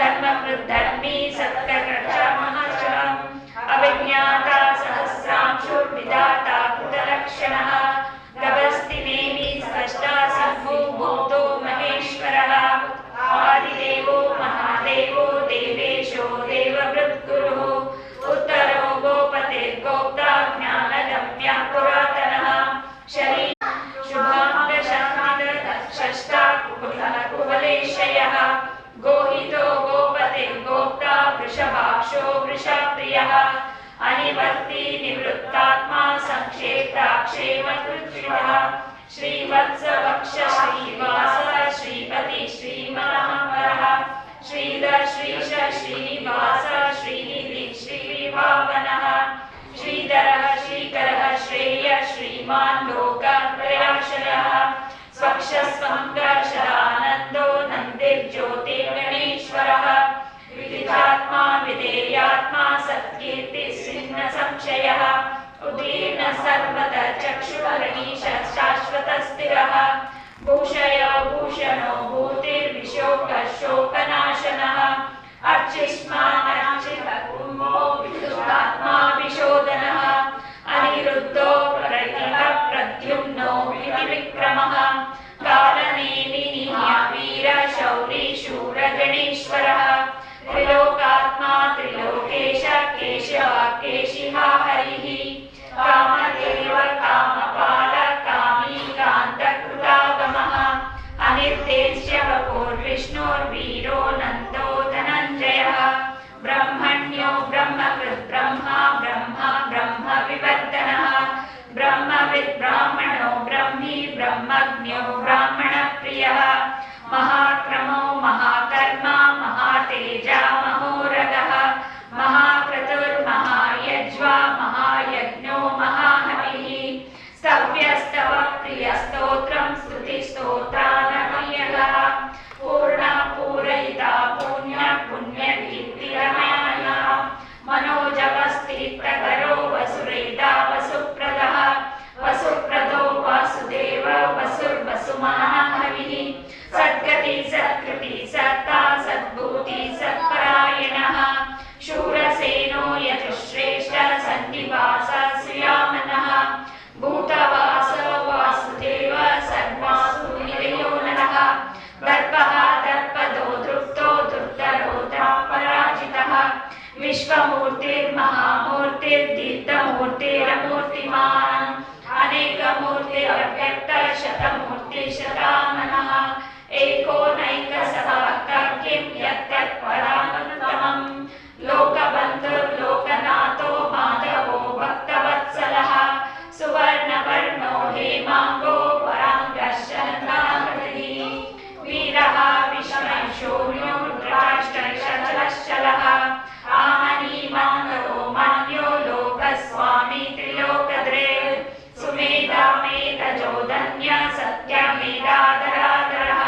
धर्मकृद्धर्मी सत्कर्म लक्षणः गभस्ति नेमि स्रष्टा सम्भो भूतो महेश्वरः आदिदेवो महादेवो देवेशो देववृद्गुरुः उत्तरो गोपतिर्गोप्ता ज्ञानगम्यः पुरातनः शुभाङ्गशान्तिषष्टा कुवलेशयः गोहितो गोपतिर्गोप्ता वृषभाक्षो वृषप्रियः अनिवर्ति निवृत्तात्मा संक्षेप्ताक्षेमकृत्रितः श्रीवत्सवक्ष श्रीवास श्रीपति श्रीमनोहरः श्रीधर श्रीश श्रीनिवास श्रीनिधि श्रीविभावनः श्रीधरः श्रीकरः श्रेय श्रीमान् लोकत्रयाश्रयः स्वक्षस्वङ्कर्षदानन्दो नन्दिर्ज्योतिर्गणेश्वरः विदितात्मा विधेयात्मा सत्कीर्तिसिंह संशयः उदीर्ण सर्वत चक्षुर्गणीश शाश्वतस्थिरः भूषयो भूषणो भूतिर्विशोकशोकनाशनः अर्चिष्मानर्चितकुम्भो विशुद्धात्मा विशोधनः अनिरुद्धो प्रतिः प्रद्युम्नो विक्रमः कालनेमिनिः वीरशौरी शूरगणेश्वरः त्रिलोकात्मा त्रिलोकेश केशव केशिहा हरिः कामदेव कामपाल कामी कान्तकृतागमः अनिर्देश्य वपुर्विष्णुर्वीरो नन्दो धनञ्जयः ब्रह्मण्यो ब्रह्मकृत् ब्रह्मा ब्रह्मा ब्रह्म विवर्धनः ब्रह्मविद् ब्राह्मणो ब्रह्मी ब्रह्मज्ञो ब्राह्मणप्रियः महाक्रमो महाकर्मा महातेजा महोरगः महाक्रतुर्महायज्वा महायज्ञो महाहविः स्तव्यस्तव प्रियस्तोत्रं स्तुतिस्तोत्रानमयः पूर्णा पूरयिता पुण्य पुण्यकीर्तिरमया मनोजवस्तीर्थकरो वसुरेता वसुप्रदः वसुप्रदो वासुदेव वसुर्वसुमानहविः सद्गति सत्कृति सत्ता सद्भूति सत्परायणः शूरसेनो यजुश्रेष्ठ सन्निवास श्रियामनः भूतवास वासुदेव सर्वासु निलयो नरः दर्पः दर्पदो धृप्तो धृप्तरो पराजितः विश्वमूर्तिर्महामूर्तिर्दीप्तमूर्तिरमूर्तिमान् अनेकमूर्तिरव्यक्त शतमूर्तिशतामनः एकोनैकसहस्रं यत्तत्परामनुत्तमम् लोकबन्धुर्लोकनाथो माधवो भक्तवत्सलः सुवर्णवर्णो हेमाङ्गो वराङ्गश्चन्द्राकृतिः वीरः विश्वशून्यो रुद्राष्टशलः आमनीमाङ्गो मान्यो लोकस्वामी त्रिलोकधृत् सुमेधा मेधजोधन्य सत्यमेधाधराधरः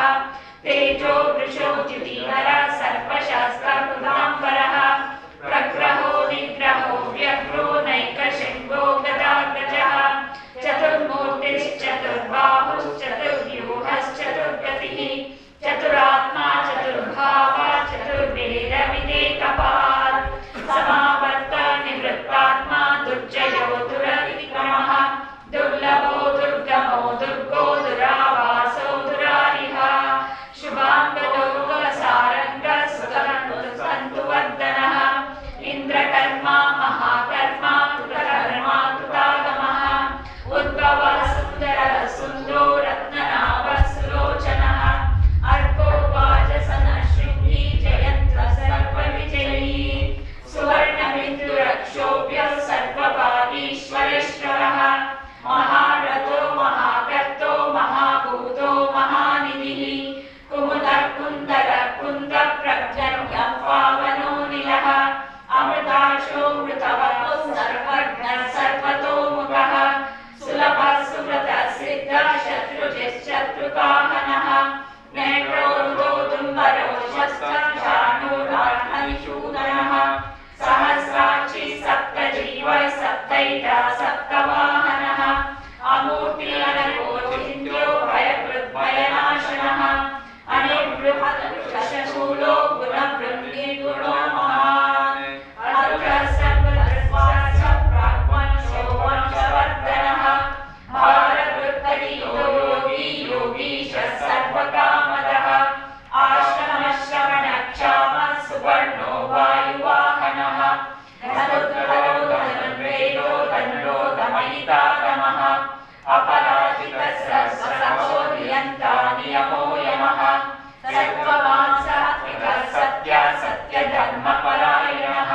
सत्त्ववान् सात्विकः सत्या सत्यधर्मपरायणः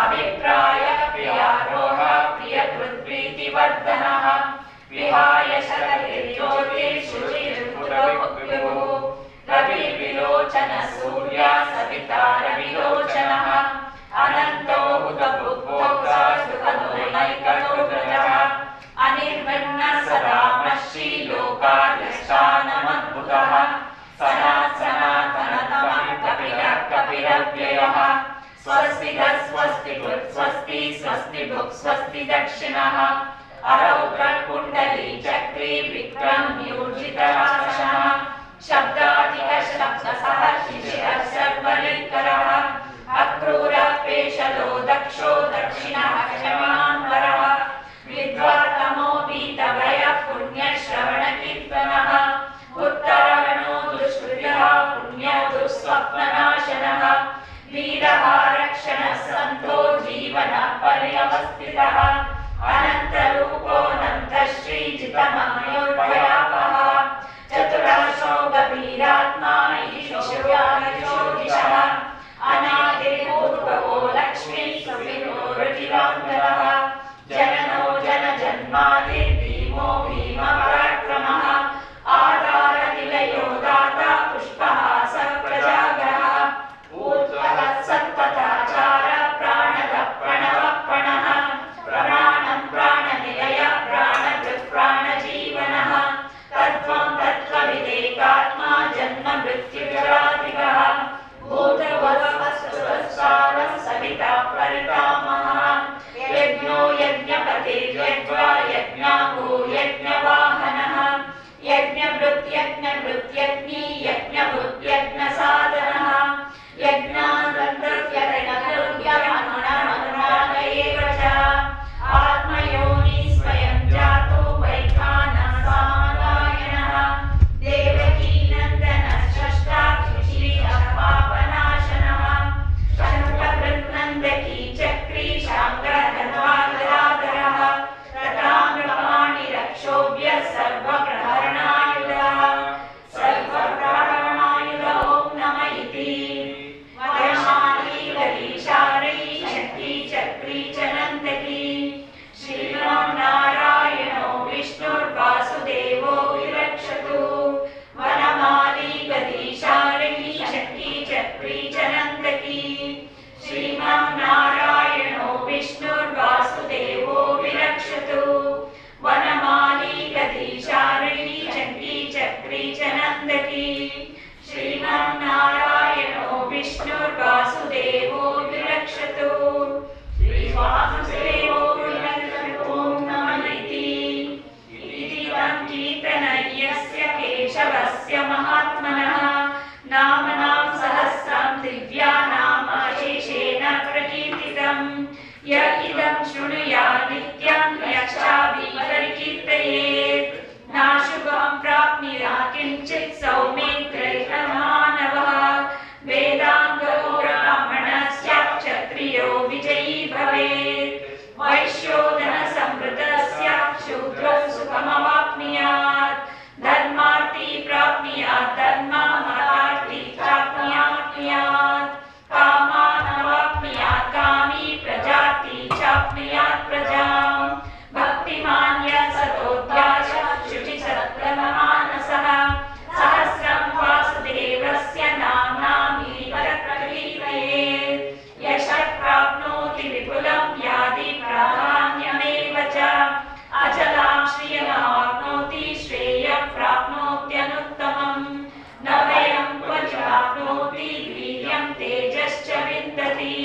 अभिप्राय प्रियारोह प्रियकृत्प्रीतिवर्धनः विहाय शरतिर्ज्योतिर्शुचिर्भुतविभुः रविर्विलोचनः सूर्यः सविता रविलोचनः अनन्तो हुतभुग्भोक्ता सुखदो नैकटोग्रजः अनिर्विण्णः सदा मशी लोकाधिष्ठानमद्भुतः सनातनतमः कपिलः कपिलव्ययः स्वस्ति स्वस्ति स्वस्ति स्वस्ति भुक् स्वस्ति दक्षिणः अरौद्रकुण्डली चक्री विक्रम्यूर्जितः शब्दाधिकशब्दसः शिशिरः सर्वलिङ्करः अक्रूरः पेशलो दक्षो दक्षिणः क्षमान्वरः विद्वात्तमो वीतभयः पुण्यश्रवणकीर्तनः उत्तरवणो दुष्कृतः पुण्यो दुःस्वप्ननाशनः वीरः रक्षणः सन्तो जीवनः पर्यवस्थितः अनन्तरूपोऽनन्तः श्रीजितमयोर्भयापः चतुराशो गभीरात्मा ईशुयायुषोदिशः अनादिपूर्वो लक्ष्मी कपिलो रुचिरान्तरः जननो जनजन्मादिर्भीमो भीमपराक्रमः आधारनिलयो दाता पुष्पहासः प्रजागरः ऊर्ध्वः सत्पथाचारः प्राणदः प्रणवप्रणः प्राणं प्राणनिलयः प्राणकृत् प्राणजीवनः तत्त्वं तत्त्वविदेकात्मा जन्म मृत्युजराधिकः भूतभुवस्सुरः सविता परितामः यज्ञो यज्ञपतिर्यज्ञा यज्ञाभो यज्ञवाहनः यज्ञभृत्यज्ञभृत्यग्नी यज्ञभृत्यज्ञसाधनः यज्ञानन्दत्यरणगृह्यमनुरागयेव च आत्मयोनि स्वयं जातो वैखानः सामगायनः देवकीनन्दनः षष्ठाक्षिः पापनाशनः शङ्खभृन्नन्दकी चक्री शाङ्करधर्मागदाधरः रतामृपाणिरक्षोभ्यः सर्वप्रहरणायुधः सर्वप्रहरणायुधो नमः इति वरमाली गरीशारी शक्ति चक्री चनन्दकी श्रीमन्नारायणो विष्णुर्वासुदेवो विरक्षतु वनमाली गरीशारी शक्ति चक्री चनन्दकी श्रीमन्नारायणो विष्णुर्वासुदेवो विरक्षतु वनमाली गदीशारी शक्ति चक्री चनन्दकी श्रीमन्नारायणो विष्णुर्वासुदेवो विरक्षतु श्रीवासुदेवो विरक्षतु नमः इति तं कीर्तनय्यस्य केशवस्य महात्मनः नामनां सहस्रं दिव्यानामाशेषेण प्रकीर्तितम् य इदं शृणुयात् नित्यं यक्षाभिः परिकीर्तयेत् नाशुभं प्राप्नुयात् किञ्चित् सौमित्रैकमानवः वेदाङ्गो ब्राह्मणस्य क्षत्रियो विजयी भवेत् वैश्योधनसंवृतस्य शूद्रो सुखमवाप्नुयात् धर्मार्थी प्राप्नुयात् धर्ममतार्थी प्राप्नुयात् कामानवाप्नुयात् कामी प्रजाति चाप्नुयात् प्रजाम् भक्तिमान् यः सतोऽध्यासः शुचिसत्त्वमानसः सहस्रं वासुदेवस्य नाम्नामीह प्रकीर्तयेत् यशः प्राप्नोति विपुलं यादि प्राधान्यमेव च अचलां श्रियमाप्नोति श्रेयः प्राप्नोत्यनुत्तमम् न भयं क्वचिदाप्नोति वीर्यं तेजश्च विन्दति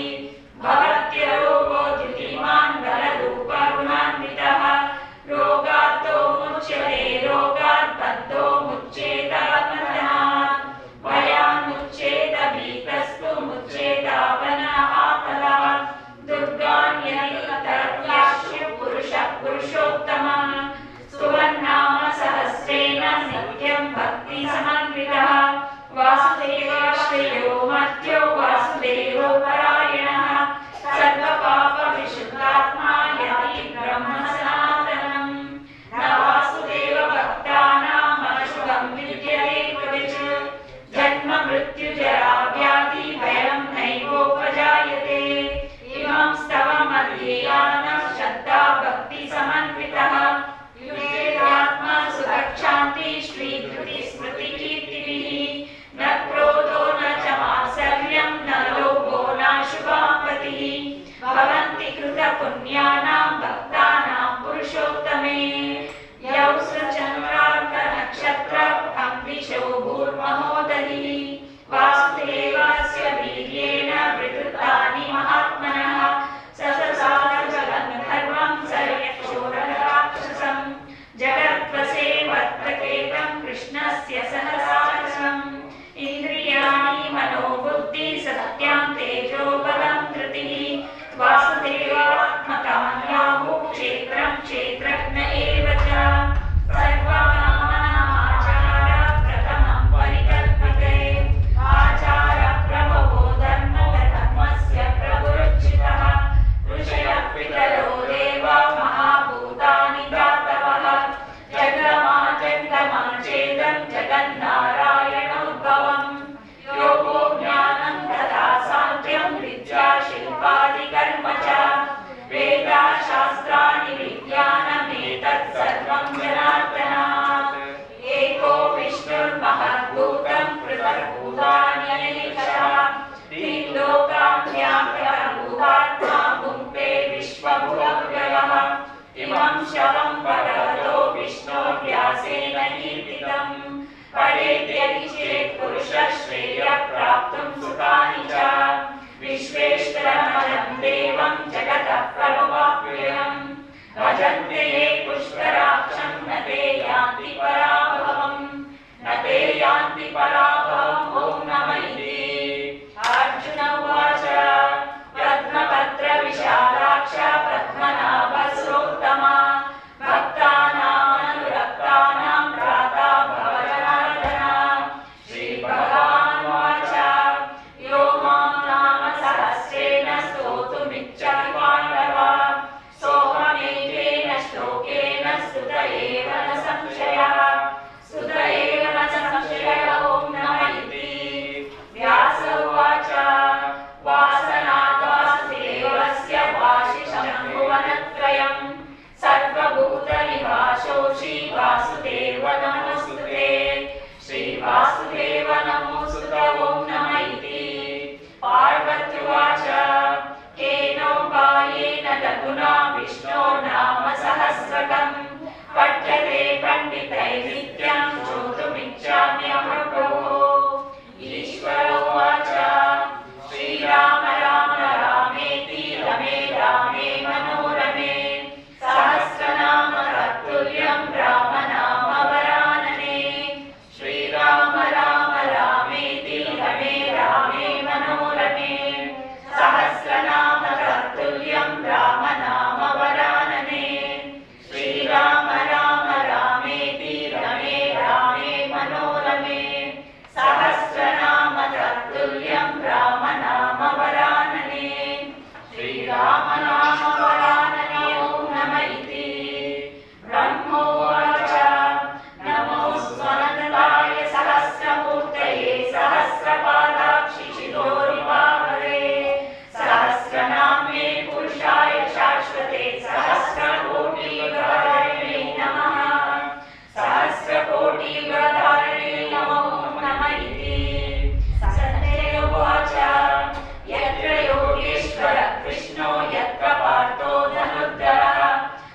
भवत्यरोगो द्युतिमान् बलरूपगुणान्वितः रोगात्तो मुच्यते रोगात् बद्धो मुच्येतात्मनात् भयान्मुच्येत भीतस्तु मुच्येतापनाहातलात् दुर्गान्यनितर्याश्य पुरुषः पुरुषोत्तमः स्तुवन्नाम सहस्रेण नित्यं भक्तिसमन्वितः वासुदेवाश्रयो मर्त्यो वासुदेवो परायणः सर्वपापविशुद्धात्मा यति ब्रह्म सनातनम् न वासुदेव भक्तानाम् अशुभं विद्यते क्वचित् जन्म शवं भगवतो विष्णोर्व्यासेन कीर्तितं पठेद्यदि चेत् पुरुषः श्रेयः प्राप्तुं सुखानि च विश्वेश्वरमजं देवं जगतः प्रभुवाप्ययम् भजन्ते ये पुष्कराक्षं न ते यान्ति पराभवम् न ते यान्ति पराभवम् ॐ नमः इति। अर्जुन उवाच पद्मपत्रविशालाक्ष पद्मनाभसुरोत्तमा भक्तानामनुरक्तानां भ्राता भवजनार्दन। श्रीभगवानुवाच यो मां नाम सहस्रेण स्तोतुमिच्छति पाण्डव सोऽहमेकेन श्लोकेन स्तुत एव न संशयः स्तुत एव न संशयः ॐ नमः इति। व्यास उवाच वासनात् वासुदेवस्य वासिषं भुवनत्रयं सर्वभूतनिवासो श्रीवासुदेव नमोऽस्तुते श्रीवासुदेव नमोऽस्तुते ॐ नमः इति। पार्वत्युवाच केनोपायेन लघुना विष्णो नाम सहस्रकं पठ्यते पण्डितैः नित्यं श्रोतुमिच्छाम्यहं प्रभो। ईश्वर उवाच श्रीराम राम रामेति रमे रामे मनोरमे सहस्रनाम तत्तुल्यं राम नाम वरानने। श्रीराम राम रामेति रमे रामे मनोरमे सहस्रनाम तत्तुल्यं राम नाम वरानने। श्रीराम राम रामेति रमे रामे मनोरमे सहस्रनाम तत्तुल्यं राम नाम वरानने। श्रीराम नाम वरानने ॐ नमः इति। ब्रह्मोवाच नमोऽस्त्वनन्ताय सहस्रमूर्तये सहस्रपादाक्षि शिरोरिवाहवे सहस्रनाम्ने पुरुषाय शाश्वते सहस्रकोटियुगधारिणे नमः सहस्रकोटियुगधारिणे नमो नमः इति। सञ्जय उवाच यत्र योगेश्वरः कृष्णो यत्र पार्थो धनुर्धरः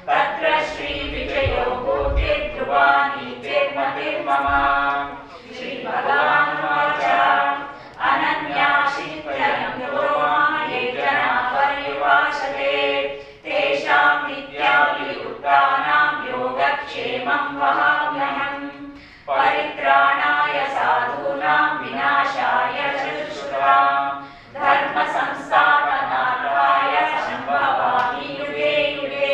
तत्र श्रीविजयो भूतिर्ध्रुवा नीतिर्मतिर्मम। श्रीभगवानुवाच अनन्याश्रित्यं यो मां ये जनाः पर्युपासते तेषां नित्याभियुक्तानां योगक्षेमं वहाम्यहम्। परित्राणाय साधूनां विनाशाय च दुष्कृतां धर्मसंस्थापनार्थाय सम्भवामि युगे युगे।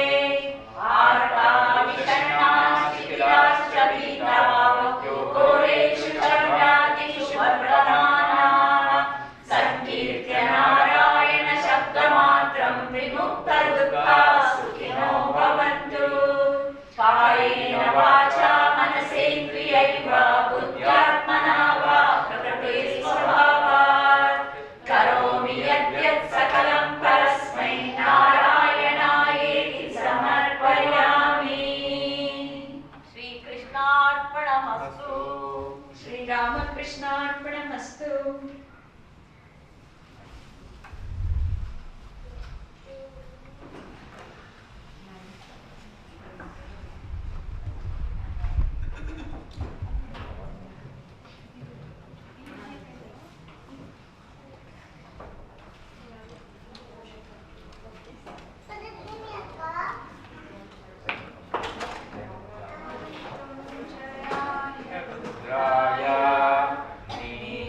आर्ताविषण्णाश्चितिलाश्च भीताः घोरेषु चक्रादिषु वर्तमानाः सङ्कीर्त्य नारायण शब्दमात्रं विमुक्तदुःखाः सुखिनो भवन्तु। कायेन वाचा मनसेन्द्रियैर्वा बुद्ध्यात्मना वा प्रकृतिस्वभावात् करोमि यद्यत् सकलं परस्मै नारायणायेति समर्पयामि। श्रीकृष्णार्पणमस्तु। श्रीरामकृष्णार्पणमस्तु।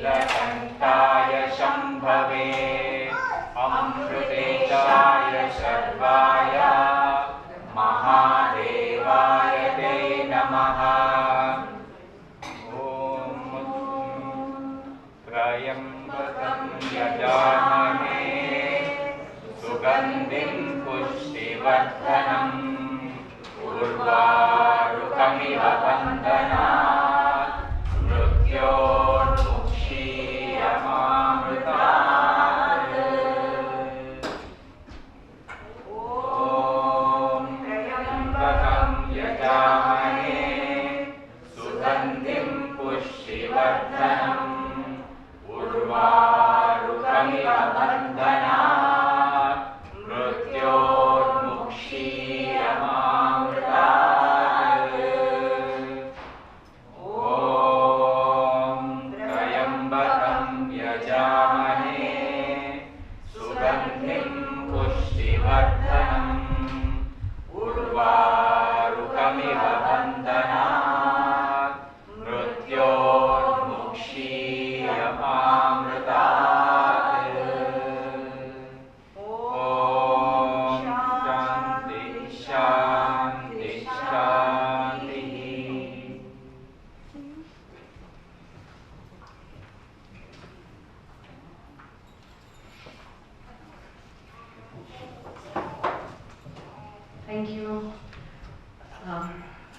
नीलकण्ठाय शम्भवे अमृतेशाय शर्वाय महादेवाय ते नमः। ॐ त्र्यम्बकं यजामहे सुगन्धिं पुष्टिवर्धनम् उर्वारुकमिव बन्धनात् मृत्योर्मुक्षीयमामृतात्। ॐ त्र्यम्बकं यजामहे सुगन्धिं पुष्टिवर्धनम् उर्वारुकमिव बन्धनात् मृत्योर्मुक्षीयमामृतात्। Thank you.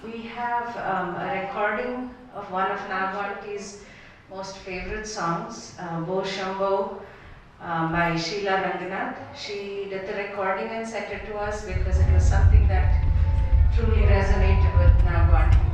We have a recording of one of Nagarathna's most favorite songs, Bo Shambho, by Sheila Ranganath. She did the recording and sent it to us because it was something that truly resonated with Nagarathna.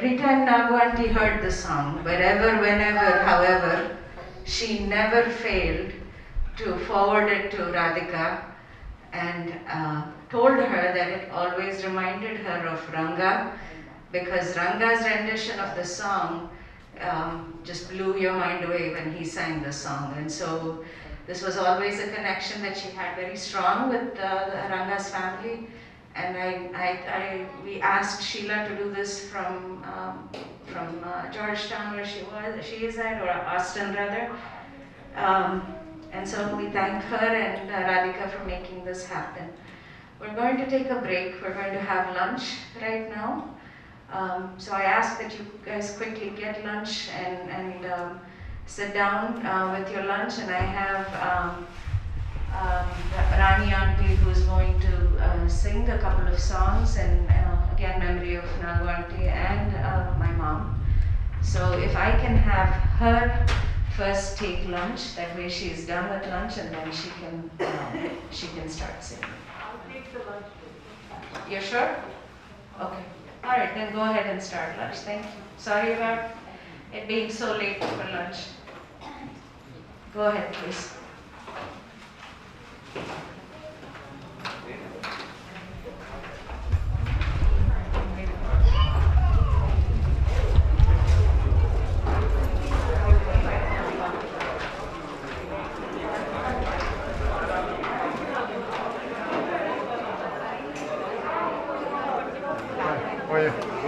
every time Nagarathna heard the song, wherever, whenever, however, she never failed to forward it to Radhika and told her that it always reminded her of Ranga, because Ranga's rendition of the song just blew your mind away when he sang the song. And so this was always a connection that she had very strong with Ranga's family. And we asked Sheila to do this from Georgetown, where she is at, or Austin rather. And so we thank her and Radhika for making this happen. We're going to take a break. We're going to have lunch right now. So I ask that you guys quickly get lunch and sit down with your lunch. And I have Rani Auntie, who's going to sing a couple of songs, and again, memory of Nagarathna and my mom. So if I can have her first take lunch, that way she's done with lunch, and then she can start singing. I'll take the lunch. You're sure? Okay. All right, then go ahead and start lunch. Thank you. Sorry about it being so late for lunch. Go ahead, please. Sorry.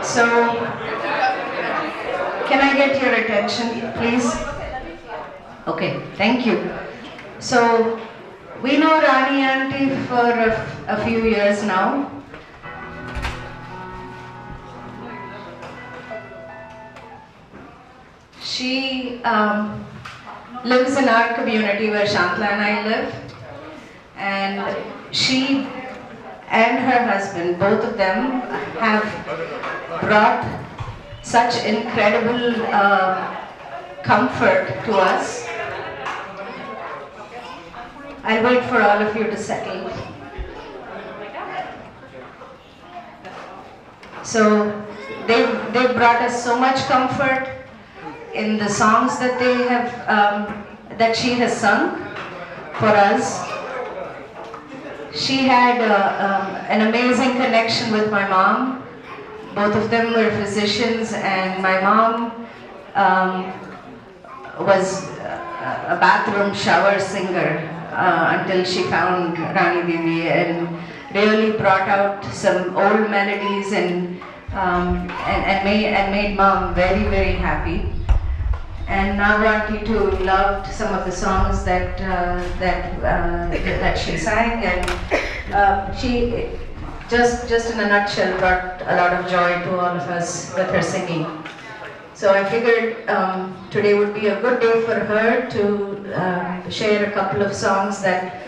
So, can I get your attention, please? Okay, thank you. So, we know Rani Auntie for a few years now. She lives in our community where Shantla and I live, and she and her husband, both of them, have brought such incredible comfort to us. I'll wait for all of you to settle. So they've brought us so much comfort in the songs that they have that she has sung for us. She had an amazing connection with my mom. Both of them were physicians, and my mom was a bathroom shower singer until she found Rani Devi and really brought out some old melodies and made mom very, very happy. And Nagarathna too loved some of the songs that she sang, and she just in a nutshell brought a lot of joy to all of us with her singing. So I figured today would be a good day for her to share a couple of songs that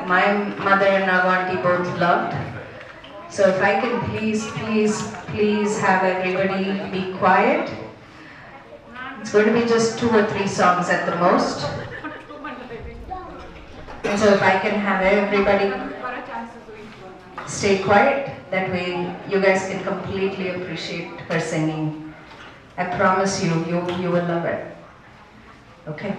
my mother and Nagarathna both loved. So if I can please have everybody be quiet. It's going to be just 2 or 3 songs at the most. And so if I can have everybody stay quiet, that way you guys can completely appreciate her singing. I promise you will love it. Okay?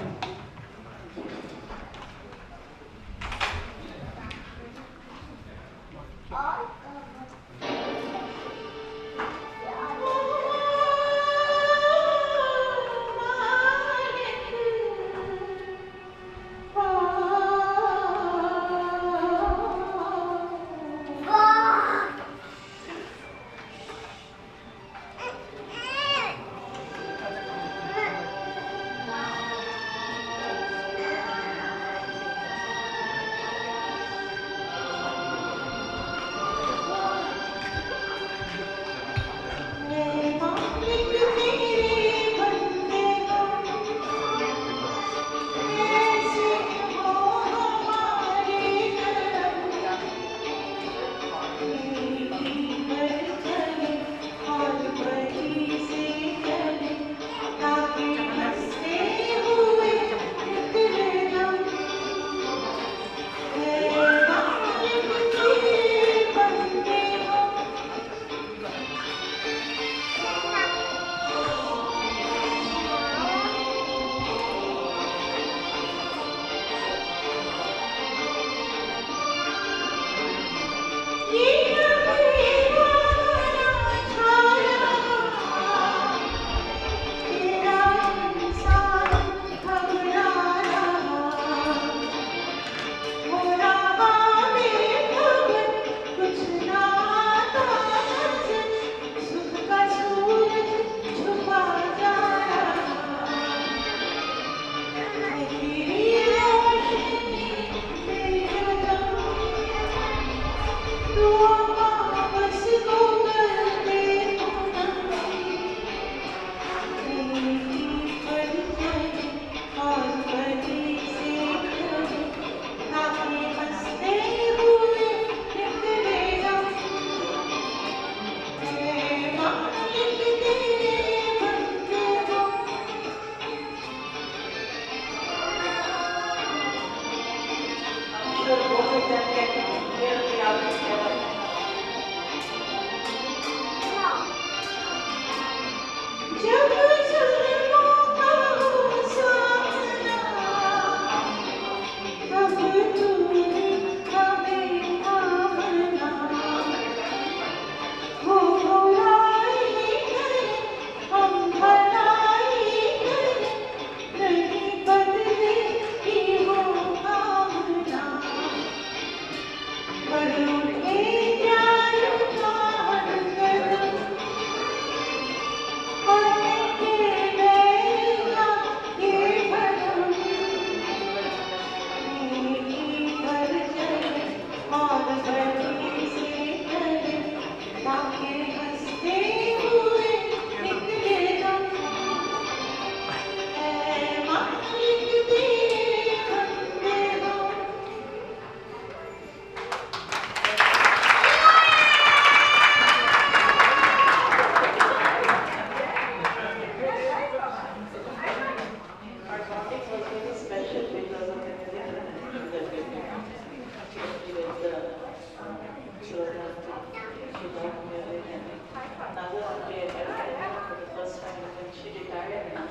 first time when she retired and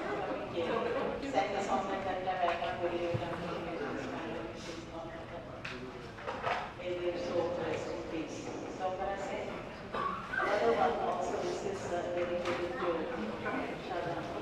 sang the song at that time. I can't believe it. May their soul rest in peace. So I'm going to sing another one also. This is dedicated to Shada.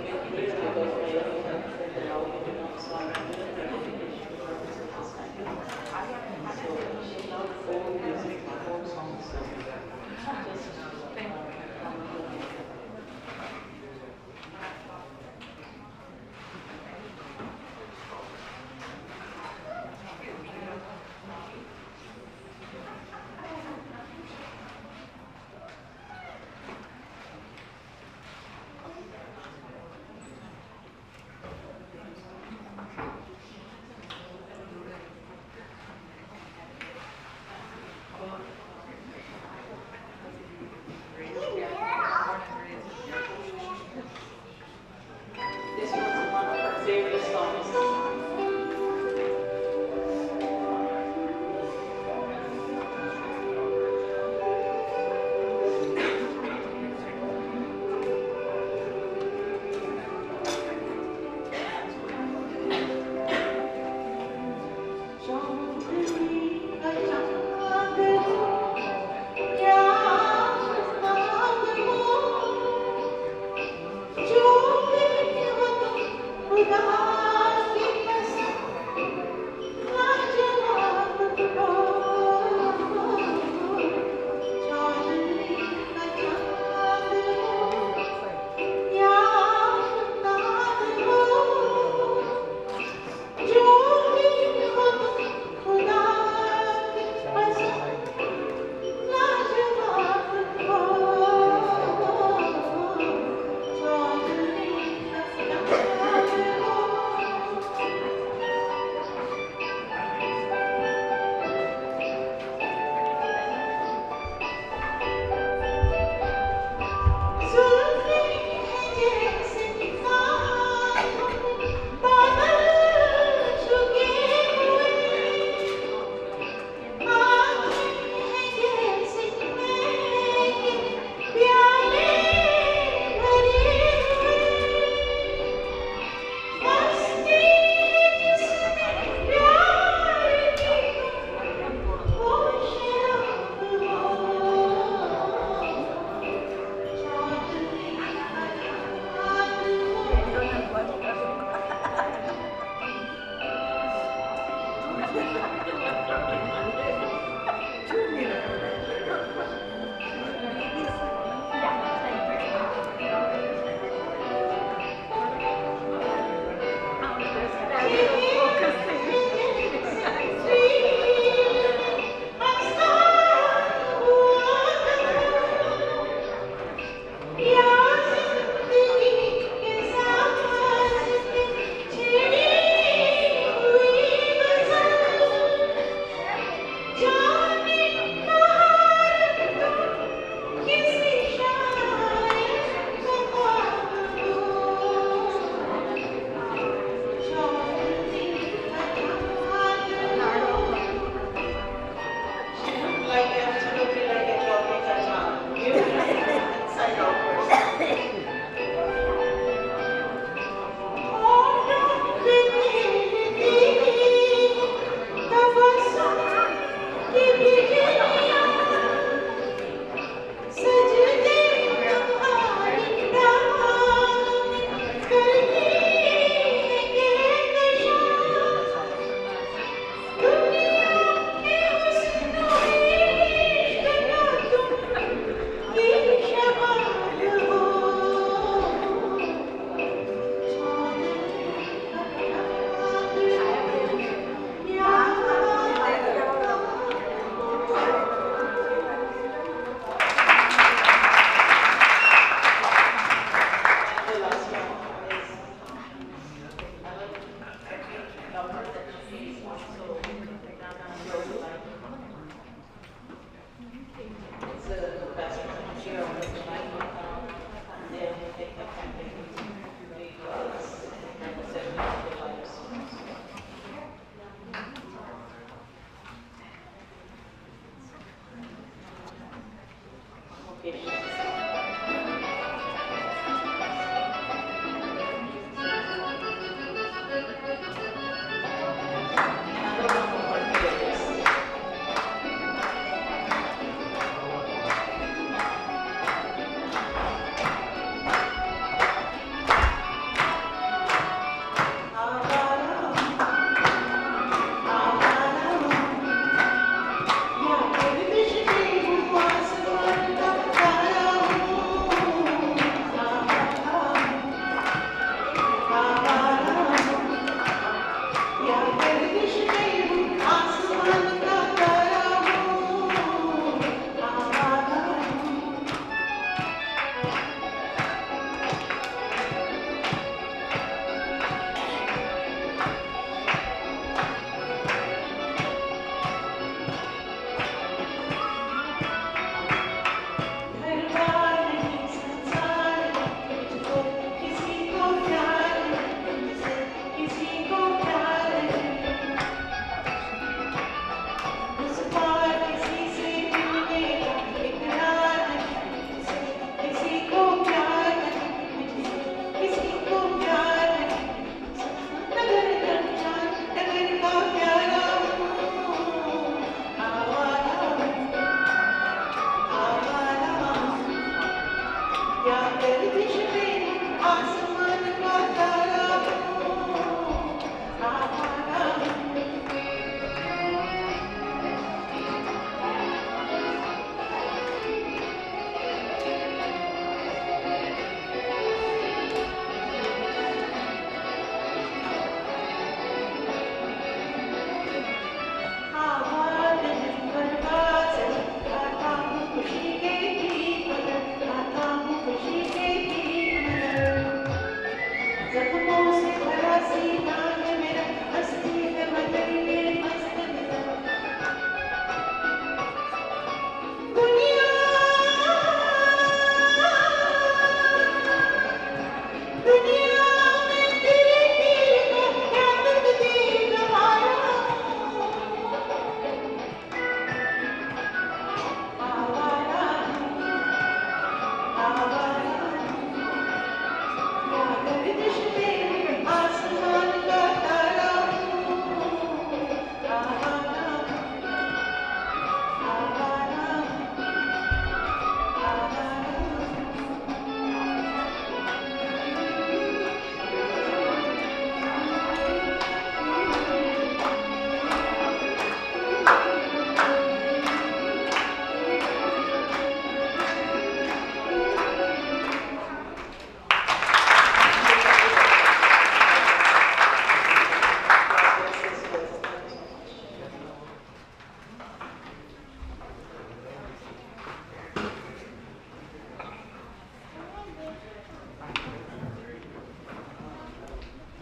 please give us by your help and allow me to know so I'm doing the dedication to purpose of this time. So, old music, old songs. Just this was one of her favorite songs.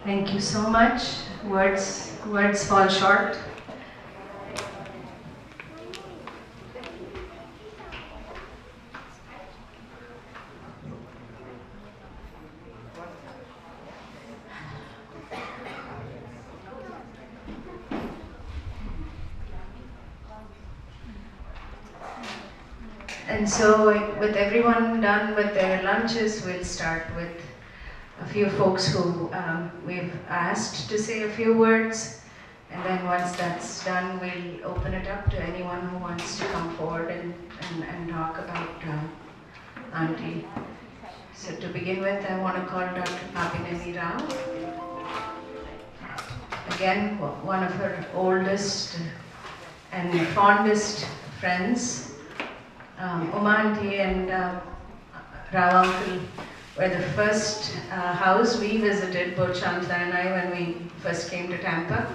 Thank you so much. Words fall short. And so, with everyone done with their lunches, we'll start with a few folks who we've asked to say a few words. And then once that's done, we'll open it up to anyone who wants to come forward and talk about Auntie. So to begin with, I want to call Dr. Papineni Rao. Again, one of her oldest and fondest friends. Uma Auntie and Rao Uncle were the first house we visited, both Shantla and I, when we first came to Tampa.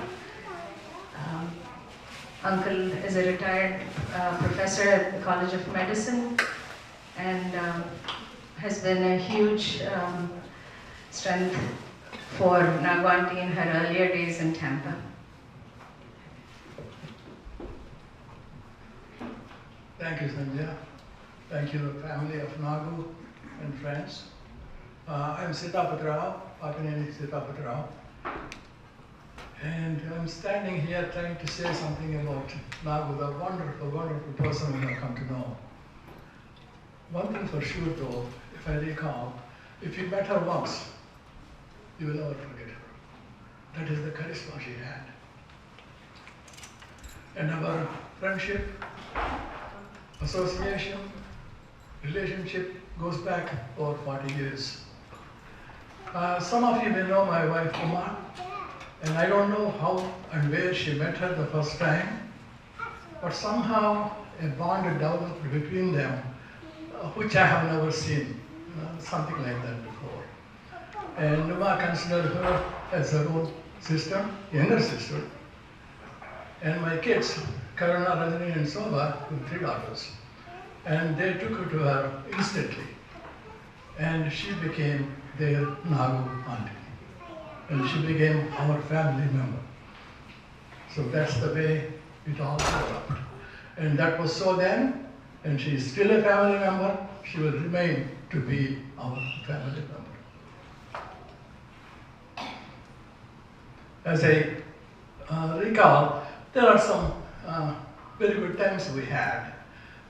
Uncle is a retired professor at the College of Medicine and has been a huge strength for Nagu Auntie in her earlier days in Tampa. Thank you, Sanjay. Thank you, family of Nagu and friends. I'm Sitapat Rao, Papineni Sitapat Rao. And I'm standing here trying to say something about Nagu, the wonderful, wonderful person we have come to know. One thing for sure though, if I recall, if you met her once, you will never forget her. That is the charisma she had. And our friendship, association, relationship goes back over 40 years. Some of you may know my wife Uma, and I don't know how and where she met her the first time, but somehow a bond developed between them, which I have never seen, something like that before. And Uma considered her as her own sister, younger sister, and my kids, Karuna, Rajani and Soba, with 3 daughters. And they took her to her instantly. And she became their Nagu Auntie. And she became our family member. So that's the way it all developed. And that was so then, and she is still a family member. She will remain to be our family member. As I recall, there are some very good times we had.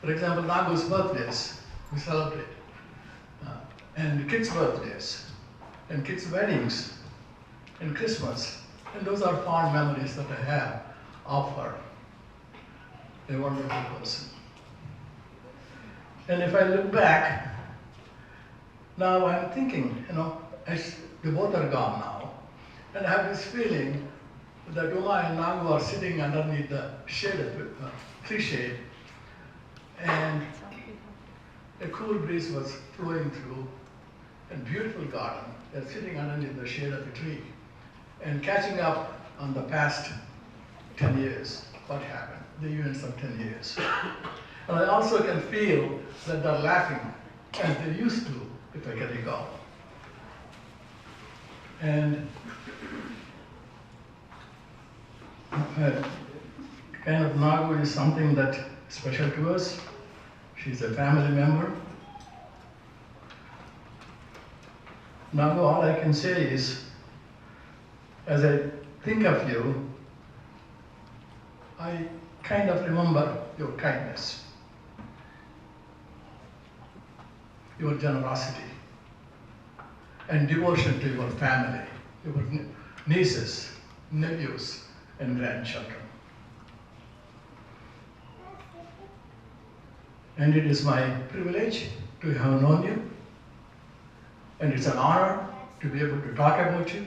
For example, Nagu's birthdays, we celebrate. And kids' birthdays, and kids' weddings, and Christmas. And those are fond memories that I have of her. A wonderful person. And if I look back, now I'm thinking, they both are gone now. And I have this feeling that Uma and Nagu are sitting underneath the shade of tree shade, and a cool breeze was flowing through, and beautiful garden. They're sitting underneath the shade of a tree, and catching up on the past 10 years, what happened, the events of 10 years. And I also can feel that they're laughing as they used to, if I can recall. And kind of Nagu is something that's special to us. She's a family member. Nagu, all I can say is, as I think of you, I kind of remember your kindness, your generosity, and devotion to your family, your nieces, nephews, and grandchildren. And it is my privilege to have known you, and it's an honor to be able to talk about you,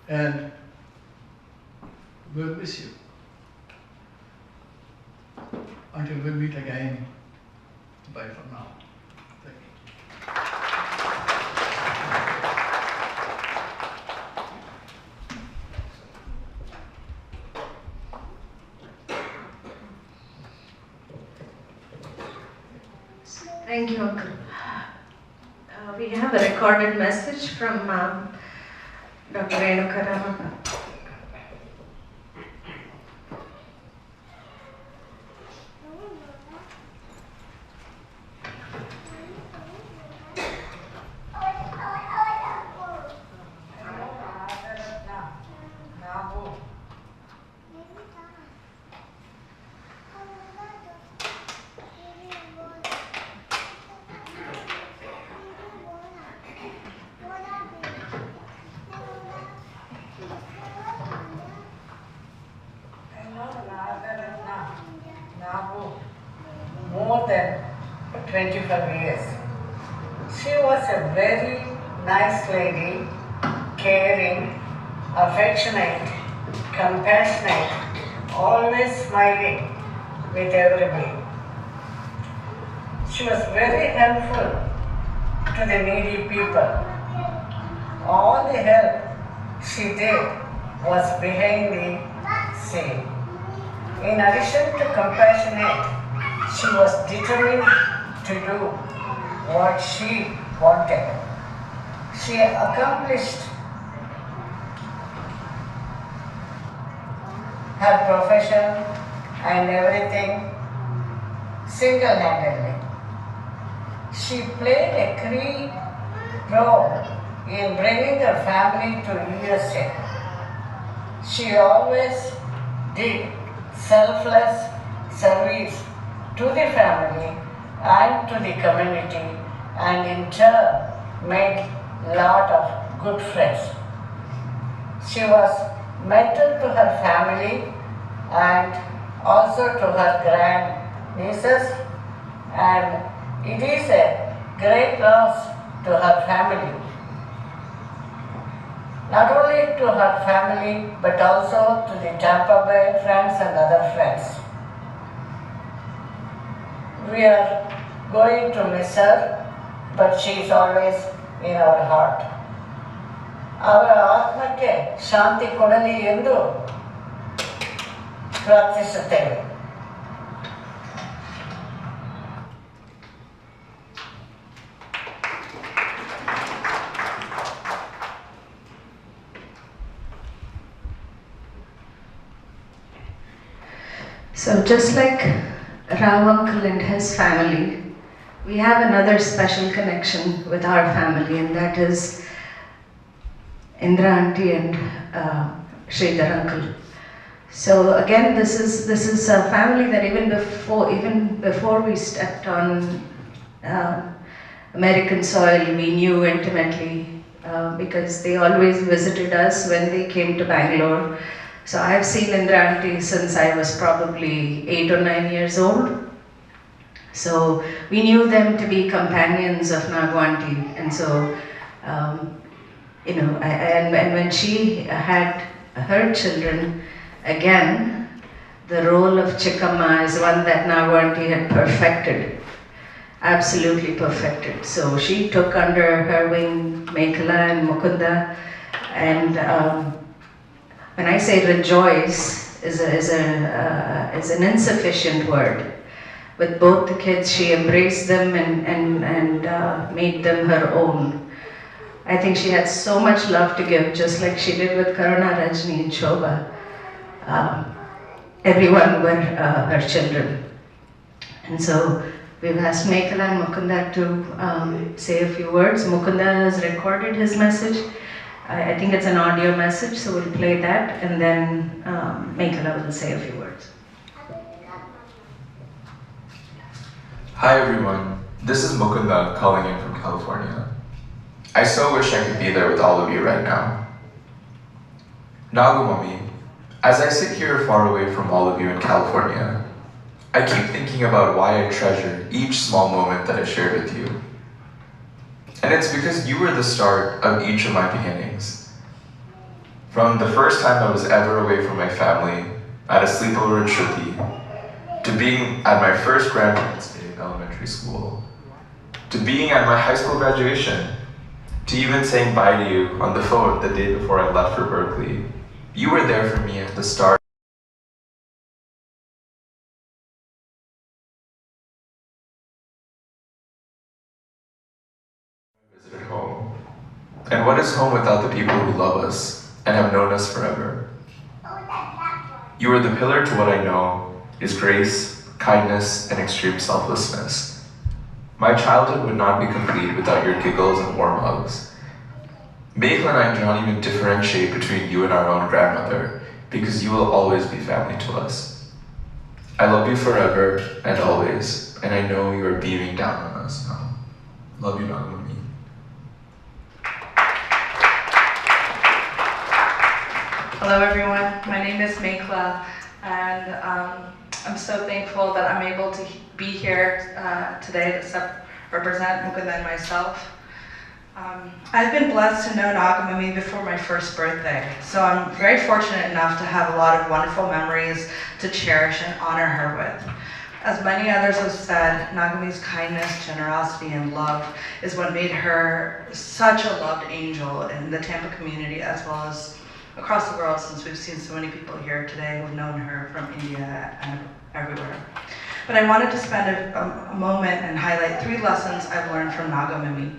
and we'll miss you. Until we meet again, bye for now. Thank you. Thank you, Uncle. We have a recorded message from Dr. Nagarathna. More than 25 years. She was a very nice lady, caring, affectionate, compassionate, always smiling with everybody. She was very helpful to the needy people. All the help she did was behind the scene. In addition to compassionate, she was determined to do what she wanted. She accomplished her profession and everything single-handedly. She played a key role in bringing her family to USA. She always did selfless service to the family and to the community, and in turn made a lot of good friends. She was mentor to her family and also to her grand-nieces, and it is a great loss to her family. Not only to her family, but also to the Tampa Bay friends and other friends. We are going to miss her, but she is always in our heart. ಅವರ ಆತ್ಮಕ್ಕೆ ಶಾಂತಿ ಕೊಡಲಿ ಎಂದು ಪ್ರಾರ್ಥಿಸುತ್ತೇವೆ. So just like Rao uncle and his family, we have another special connection with our family, and that is Indra auntie and Sridhar uncle. So again, this is a family that even before we stepped on American soil, we knew intimately because they always visited us when they came to Bangalore. So I've seen Indra auntie since I was probably 8 or 9 years old. So we knew them to be companions of Nagu auntie, and so and when she had her children, again, the role of Chikkamma is one that Nagu auntie had perfected, absolutely perfected. So she took under her wing Mekhala and Mukunda, and when I say rejoice is an insufficient word. With both the kids, she embraced them and made them her own. I think she had so much love to give, just like she did with Karuna, Rajni, and Shobha. Everyone were her children. And so we've asked Mekhala and Mukunda to say a few words. Mukunda has recorded his message. I think it's an audio message, so we'll play that, and then Mekhala will say a few words. Hi everyone, this is Mukunda calling in from California. I so wish I could be there with all of you right now. Nagu Mummy, as I sit here far away from all of you in California, I keep thinking about why I treasure each small moment that I shared with you. And it's because you were the start of each of my beginnings. From the first time I was ever away from my family at a sleepover in Shruti, to being at my first grandparents' day in elementary school, to being at my high school graduation, to even saying bye to you on the phone the day before I left for Berkeley. You were there for me at the start. I visited home. And what is home without the people who love us and have known us forever? You are the pillar to what I know is grace, kindness, and extreme selflessness. My childhood would not be complete without your giggles and warm hugs. Meghla and I do not even differentiate between you and our own grandmother, because you will always be family to us. I love you forever and always, and I know you are beaming down on us now. Love you, Nagamami. Hello everyone, my name is Meghla, and I'm so thankful that I'm able to be here today to represent Mukunda and myself. I've been blessed to know Nagamami before my first birthday, so I'm very fortunate enough to have a lot of wonderful memories to cherish and honor her with. As many others have said, Nagamami's kindness, generosity, and love is what made her such a loved angel in the Tampa community as well as across the world, since we've seen so many people here today who've known her from India and everywhere. But I wanted to spend a moment and highlight 3 lessons I've learned from Nagamami.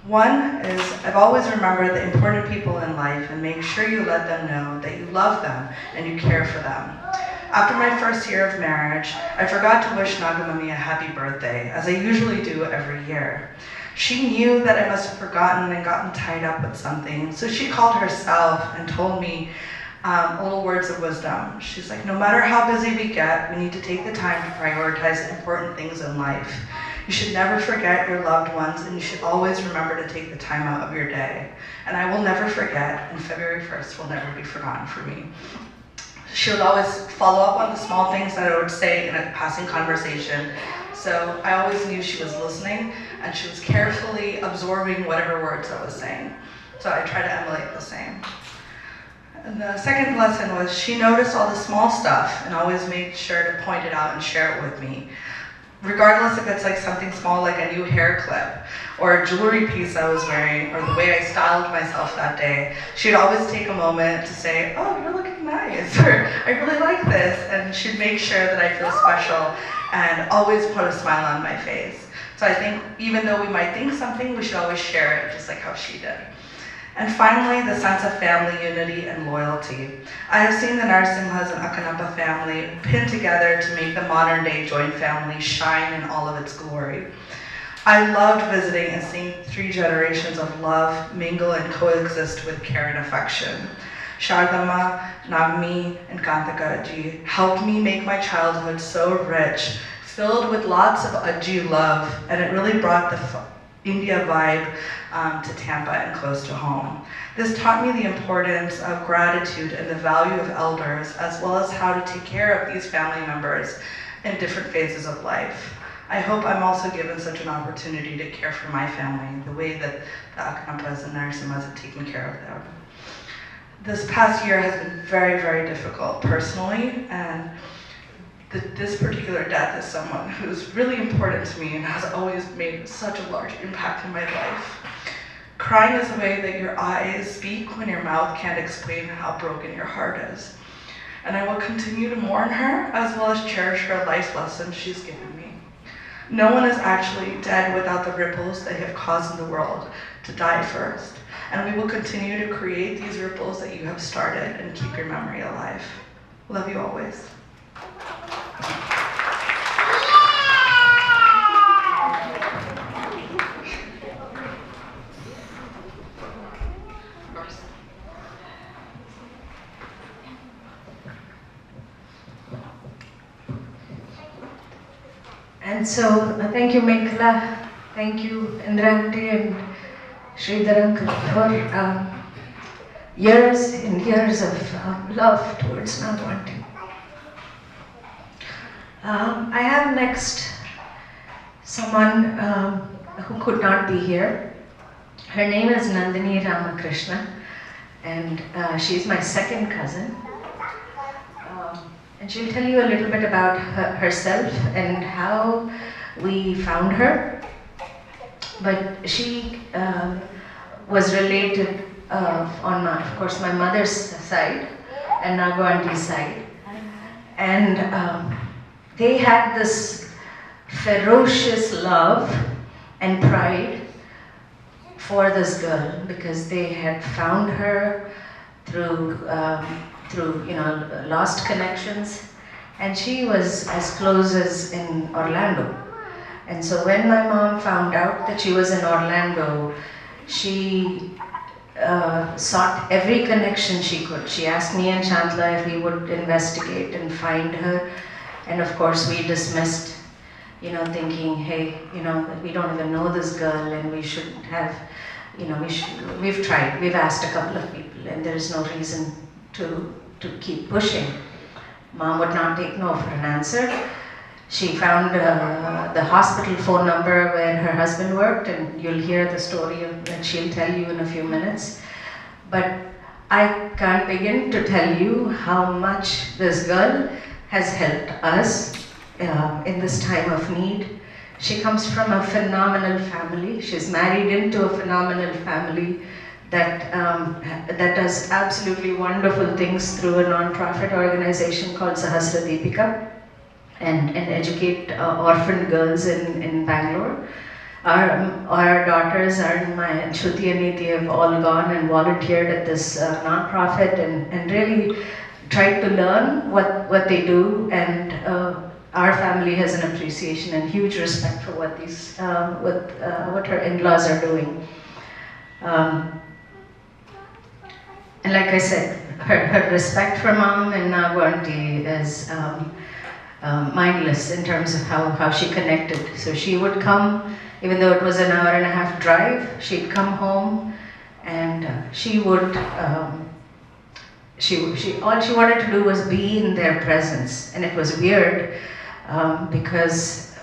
One is, I've always remembered the important people in life and make sure you let them know that you love them and you care for them. After my first year of marriage, I forgot to wish Nagamami a happy birthday, as I usually do every year. She knew that I must have forgotten and gotten tied up with something, so she called herself and told me little words of wisdom. She's like, no matter how busy we get, we need to take the time to prioritize important things in life. You should never forget your loved ones, and you should always remember to take the time out of your day. And I will never forget, and February 1st will never be forgotten for me. She would always follow up on the small things that I would say in a passing conversation. So I always knew she was listening, and she was carefully absorbing whatever words I was saying. So I try to emulate the same. And the second lesson was she noticed all the small stuff and always made sure to point it out and share it with me. Regardless if it's like something small like a new hair clip or a jewelry piece I was wearing or the way I styled myself that day, she'd always take a moment to say, oh, you're looking nice, or I really like this, and she'd make sure that I feel special and always put a smile on my face. So I think even though we might think something, we should always share it just like how she did. And finally, the sense of family unity and loyalty. I have seen the Narasimhas and Akanapa family pinned together to make the modern day joint family shine in all of its glory. I loved visiting and seeing 3 generations of love mingle and coexist with care and affection. Shardama, Nagmi, and Kantakaji helped me make my childhood so rich, filled with lots of Aji love, and it really brought the India vibe to Tampa and close to home. This taught me the importance of gratitude and the value of elders, as well as how to take care of these family members in different phases of life. I hope I'm also given such an opportunity to care for my family the way that the Akanampas and Narasimhas have taken care of them. This past year has been very, very difficult personally, and this particular death is someone who's really important to me and has always made such a large impact in my life. Crying is a way that your eyes speak when your mouth can't explain how broken your heart is. And I will continue to mourn her as well as cherish her life lessons she's given me. No one is actually dead without the ripples they have caused in the world to die first. And we will continue to create these ripples that you have started and keep your memory alive. Love you always. And so, thank you, Meghla, thank you, Indranti and Sridhar uncle for years and years of love towards Nagarathna. I have next someone who could not be here. Her name is Nandini Ramakrishna, and she's my second cousin. And she'll tell you a little bit about herself and how we found her. But she was related on, of course, my mother's side and Nago auntie's side. And they had this ferocious love and pride for this girl because they had found her through lost connections, and she was as close as in Orlando. And so when my mom found out that she was in Orlando, she sought every connection she could. She asked me and Shantla if we would investigate and find her, and of course we dismissed, thinking, hey, we don't even know this girl, and we shouldn't have, we've tried, we've asked a couple of people, and there is no reason to keep pushing. Mom would not take no for an answer. She found the hospital phone number where her husband worked, and you'll hear the story that she'll tell you in a few minutes. But I can't begin to tell you how much this girl has helped us in this time of need. She comes from a phenomenal family. She's married into a phenomenal family that does absolutely wonderful things through a non-profit organization called Sahasra Deepika and educate orphan girls in Bangalore. Our daughters, Arunma and Shruti and Niti, have all gone and volunteered at this non-profit and really tried to learn what they do, and our family has an appreciation and huge respect for what what her in-laws are doing. And like I said, her respect for Mom and Nagu Auntie is mindless in terms of how she connected. So she would come, even though it was an hour and a half drive, she'd come home, and she would, all she wanted to do was be in their presence. And it was weird because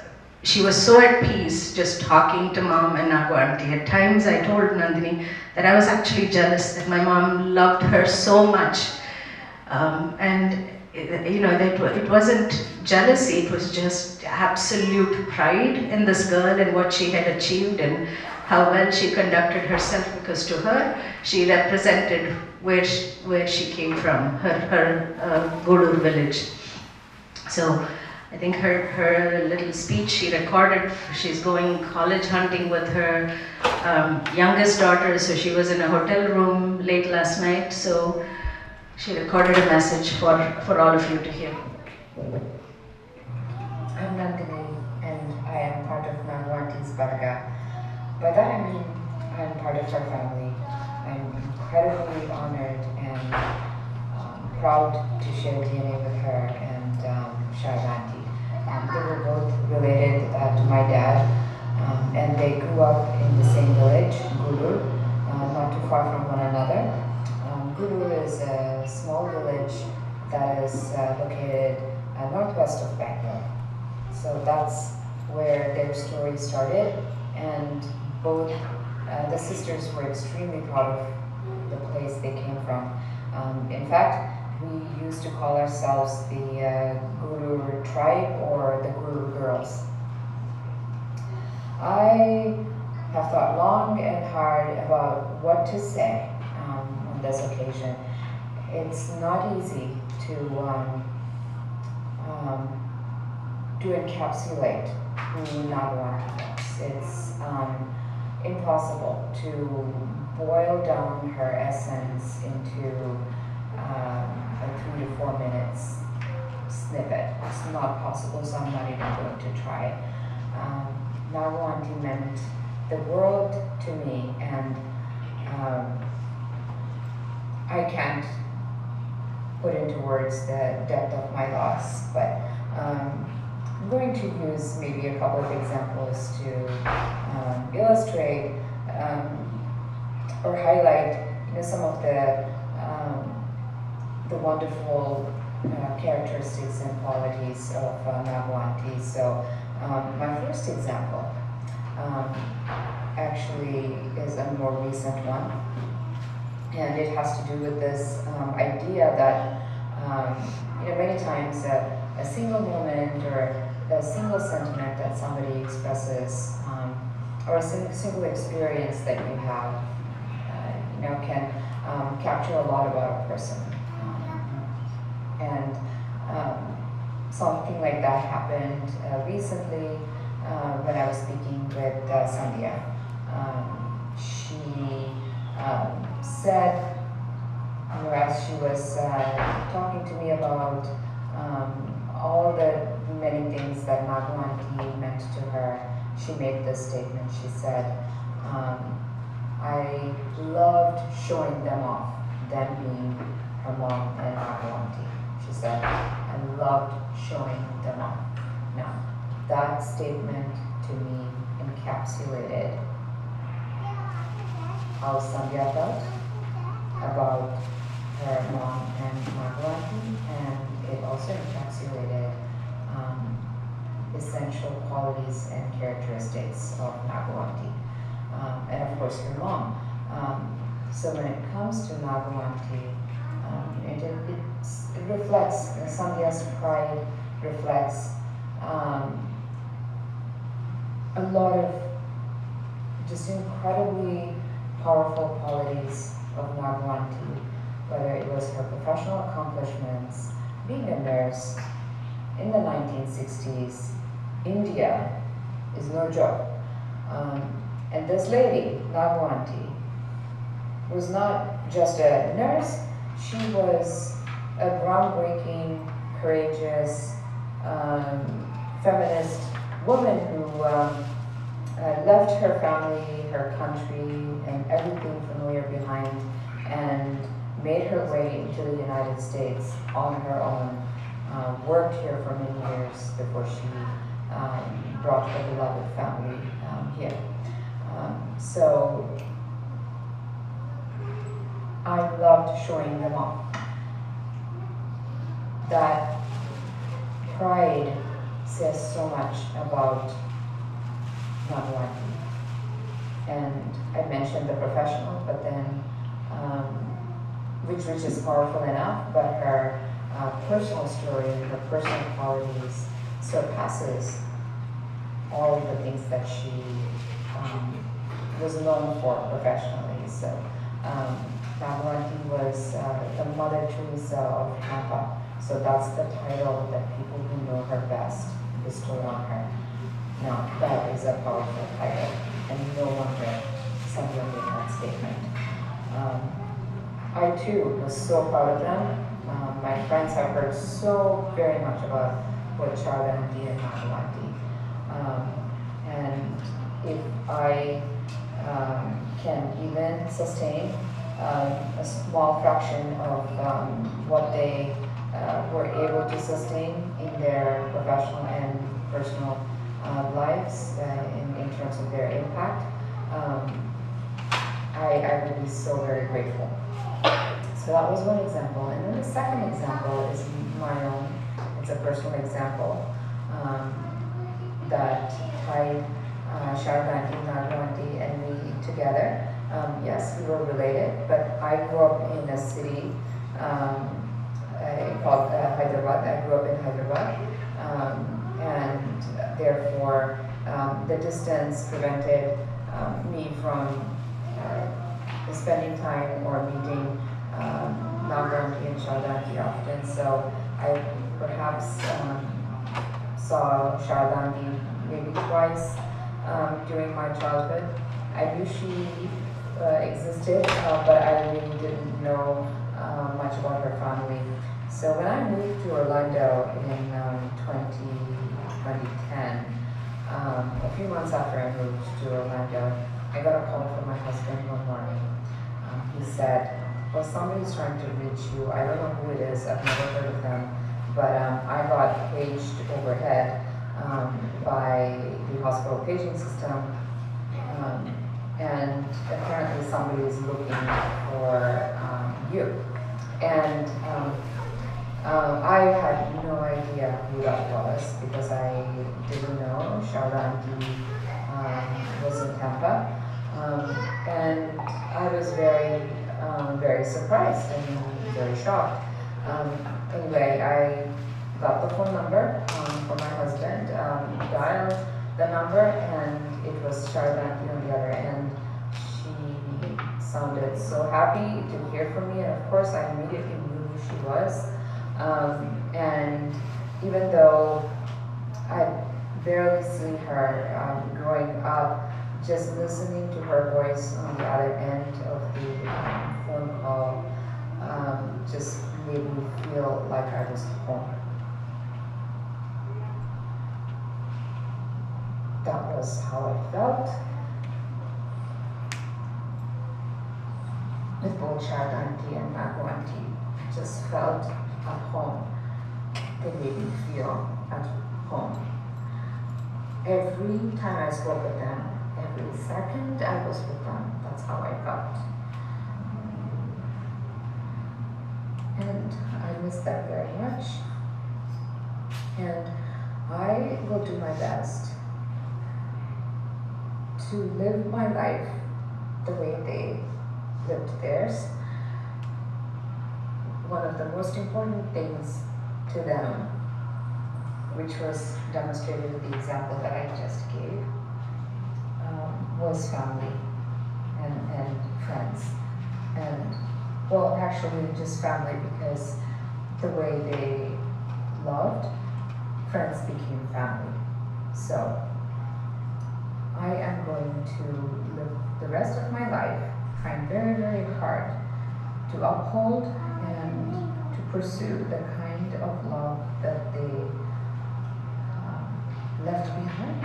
she was so at peace just talking to Mom and Nagu Auntie. At times I told Nandini that I was actually jealous that my mom loved her so much. And it wasn't jealousy, it was just absolute pride in this girl and what she had achieved and how well she conducted herself, because to her, she represented where she came from, her Godur village. So I think her little speech she recorded, she's going college hunting with her youngest daughter, so she was in a hotel room late last night, so she recorded a message for all of you to hear. I'm Nandini, and I am part of Nagu Auntie's Barga. By that I mean I'm part of her family. I'm incredibly honored and proud to share DNA with her and Shah Auntie. They were both related to my dad, and they grew up in the same village, Gudur, not too far from one another. Gudur is a small village that is located northwest of Bangalore. So that's where their story started, and both the sisters were extremely proud of the place they came from. In fact, we used to call ourselves the Guru tribe or the Guru girls. I have thought long and hard about what to say on this occasion. It's not easy to encapsulate who Nagu Auntie was. It's impossible to boil down her essence into a 3 to 4 minutes snippet. It's not possible, so I'm not even going to try. Nagu Auntie meant the world to me, and I can't put into words the depth of my loss, but I'm going to use maybe a couple of examples to illustrate or highlight some of the wonderful characteristics and qualities of Nagu Auntie. So my first example actually is a more recent one, and it has to do with this idea that many times a single moment or a single sentiment that somebody expresses or a single experience that you have can capture a lot about a person. And something like that happened recently when I was speaking with Sandhya. She said, as she was talking to me about all the many things that Nagarathna meant to her, she made this statement. She said, I loved showing them off, them being her mom and Nagarathna. She said, I loved showing them off. Now, that statement to me encapsulated how Sandhya felt about her mom and Nagarathna, and it also encapsulated essential qualities and characteristics of Nagarathna, and of course her mom. So when it comes to Nagarathna, it reflects, Sandhya's pride reflects a lot of just incredibly powerful qualities of Nagarathna, whether it was her professional accomplishments, being a nurse in the 1960s. India is no joke. And this lady, Nagarathna, was not just a nurse, she was a groundbreaking, courageous, feminist woman who left her family, her country, and everything familiar behind, and made her way into the United States on her own, worked here for many years before she brought her beloved family here. So I loved showing them off. That pride says so much about Nagarathna. And I mentioned the professional, but then, which is powerful enough, but her personal story and her personal qualities surpasses all the things that she was known for professionally. So Nagarathna was the Mother Teresa of Tampa. So that's the title that people who know her best bestow on her. Now, that is a powerful title, and no wonder someone made that statement. I too was so proud of them. My friends have heard so very much about what Chardandi and Nagarathna. And if I can even sustain a small fraction of what they were able to sustain in their professional and personal lives in terms of their impact, I would be so very grateful. So that was one example. And then the second example is my own. It's a personal example that tied Chardandi, Nagarathna, and me together. Yes, we were related, but I grew up in a city called Hyderabad. I grew up in Hyderabad, and therefore the distance prevented me from spending time or meeting Nagarathna and Chardandi often. So I perhaps saw Chardandi maybe twice during my childhood. I knew she existed, but I really didn't know much about her family. So when I moved to Orlando in 2010, a few months after I moved to Orlando, I got a call from my husband one morning. He said, well, somebody's trying to reach you. I don't know who it is. I've never heard of them. But I got paged overhead by the hospital paging system. And apparently somebody is looking for you. And I had no idea who that was because I didn't know Chardandi was in Tampa. And I was very surprised and very shocked. Anyway, I got the phone number from my husband, dialed the number, and it was Chardandi on the other end. She sounded so happy to hear from me, and of course I immediately knew who she was. And even though I'd barely seen her growing up, just listening to her voice on the other end of the phone call just made me feel like I was home. That was how I felt with both Shad Auntie and Nago Auntie. I just felt at home. They made me feel at home. Every time I spoke with them, every second I was with them, that's how I felt. And I miss them very much. And I will do my best to live my life the way they lived theirs. One of the most important things to them, which was demonstrated with the example that I just gave, was family and friends. And well, actually just family, because the way they loved, friends became family. So I am going to live the rest of my life trying very, very hard to uphold and to pursue the kind of love that they left behind,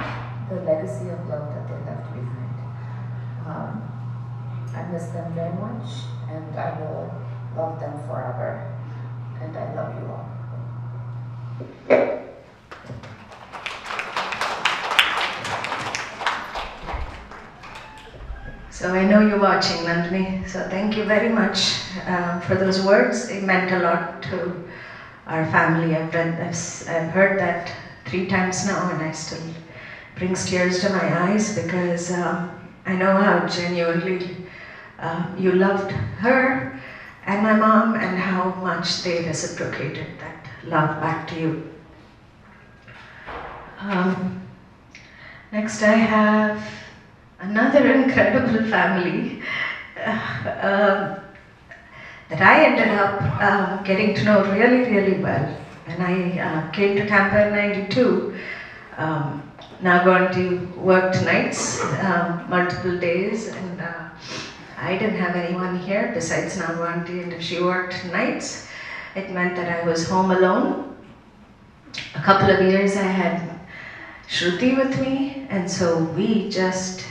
the legacy of love that they left behind. I miss them very much, and I will love them forever. And I love you all. So I know you're watching, Nandini, so thank you very much for those words. It meant a lot to our family. I've heard that 3 times now, and I still brings tears to my eyes, because I know how genuinely you loved her and my mom, and how much they reciprocated that love back to you. Next I have another incredible family that I ended up getting to know really, really well. And I came to Tampa in '92. Nago Auntie worked nights, multiple days, and I didn't have anyone here besides Nago Auntie, and if she worked nights, it meant that I was home alone. A couple of years I had Shruti with me, and so we just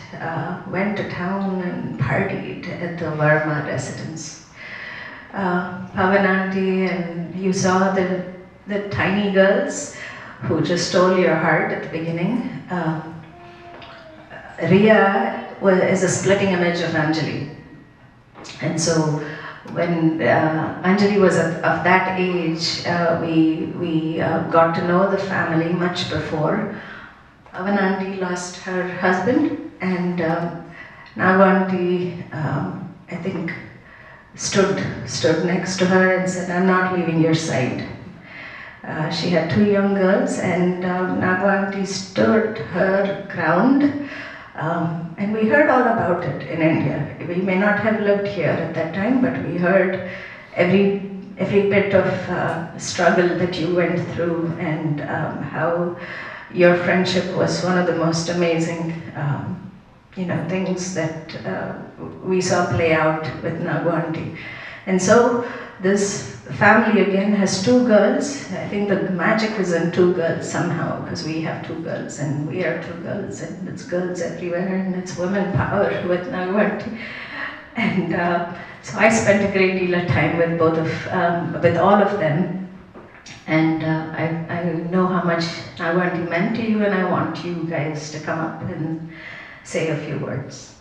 went to town and partied at the Verma residence. Pavan Auntie, and you saw the tiny girls who just stole your heart at the beginning. Ria is a splitting image of Anjali. And so when Anjali was of that age, we got to know the family much before. Pavan Auntie lost her husband, and Nago Auntie, I think, stood next to her and said, "I'm not leaving your side." She had 2 young girls, and Nago Auntie stood her ground, and we heard all about it in India. We may not have lived here at that time, but we heard every bit of struggle that you went through, and how your friendship was one of the most amazing things that we saw play out with Nago Auntie. And so this family again has 2 girls. I think the magic is in 2 girls somehow, because we have 2 girls and we are 2 girls, and it's girls everywhere, and it's women power with Nago Auntie. And so I spent a great deal of time with with all of them. And I know how much Nago Auntie meant to you, and I want you guys to come up and say a few words.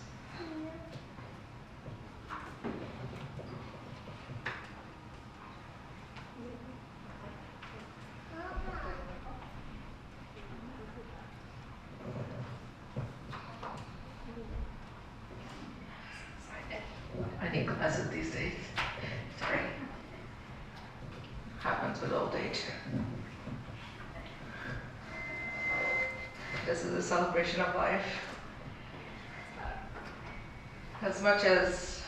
I need glasses these days. Sorry. Happens with old age. This is a celebration of life. As much as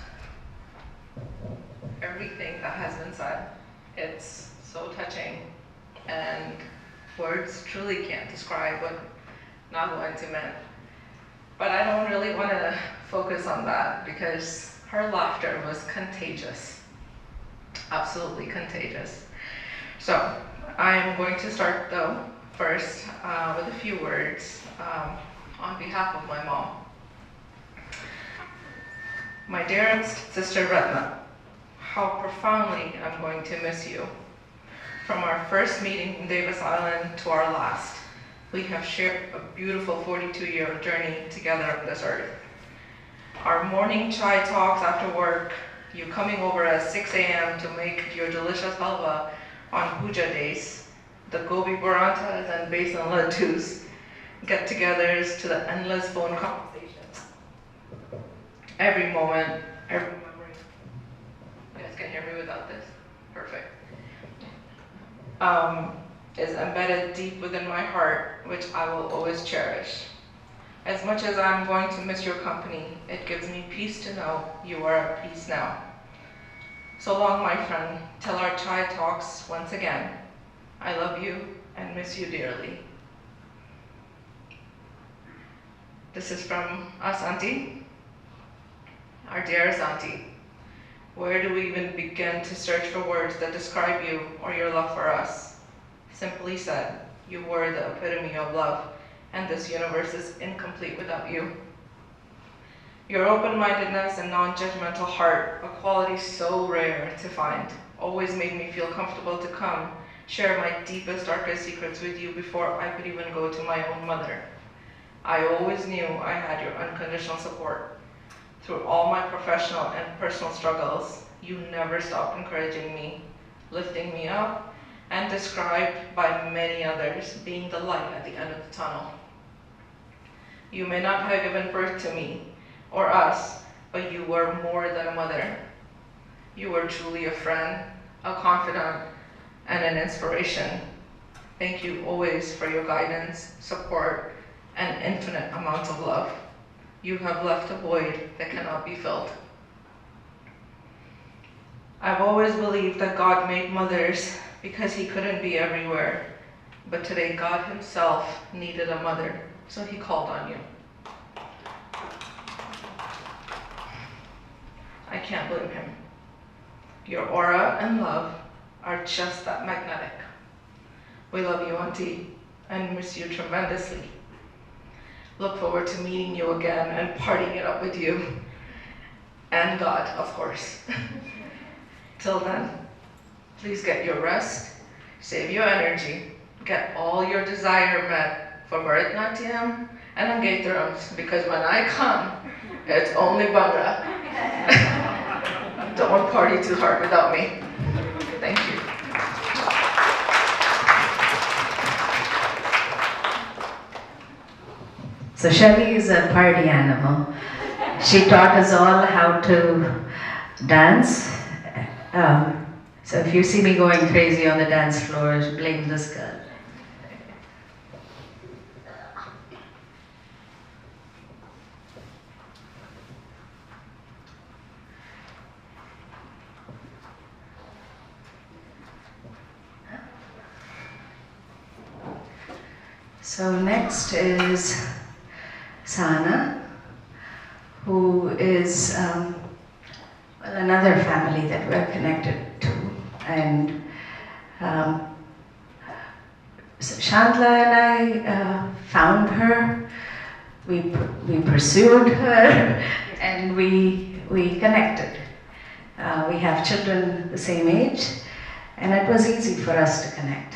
everything that has been said, it's so touching, and words truly can't describe what Nago Auntie meant. But I don't really want to focus on that because her laughter was contagious, absolutely contagious. So I am going to start though first with a few words on behalf of my mom. My dearest sister Ratna, how profoundly I'm going to miss you. From our first meeting in Davis Island to our last, we have shared a beautiful 42-year journey together on this earth. Our morning chai talks after work, you coming over at 6 a.m. to make your delicious halwa on puja days, the gobi paranthas and besan laddus, get-togethers to the endless phone conversations. Every moment, every memory. You guys can hear me without this? Perfect. Is embedded deep within my heart, which I will always cherish. As much as I'm going to miss your company, it gives me peace to know you are at peace now. So long, my friend, till our chai talks once again. I love you and miss you dearly. This is from us, Auntie, our dearest Auntie. Where do we even begin to search for words that describe you or your love for us? Simply said, you were the epitome of love, and this universe is incomplete without you. Your open-mindedness and non-judgmental heart, a quality so rare to find, always made me feel comfortable to come, share my deepest, darkest secrets with you before I could even go to my own mother. I always knew I had your unconditional support. Through all my professional and personal struggles, you never stopped encouraging me, lifting me up, and described by many others being the light at the end of the tunnel. You may not have given birth to me or us, but you were more than a mother. You were truly a friend, a confidant, and an inspiration. Thank you always for your guidance, support, and infinite amounts of love. You have left a void that cannot be filled. I've always believed that God made mothers because he couldn't be everywhere. But today God himself needed a mother, so he called on you. I can't blame him. Your aura and love are just that magnetic. We love you, Auntie, and miss you tremendously. Look forward to meeting you again and partying it up with you. And God, of course. Till then, please get your rest, save your energy, get all your desire met for Bharatanatyam and Angetharams, because when I come, it's only Bhangra. Don't party too hard without me. Thank you. So Shelley is a party animal. She taught us all how to dance. So if you see me going crazy on the dance floor, blame this girl. So next is Sana, who is another family that we're connected to. And so Shantla and I found her, we pursued her, and we connected. We have children the same age, and it was easy for us to connect.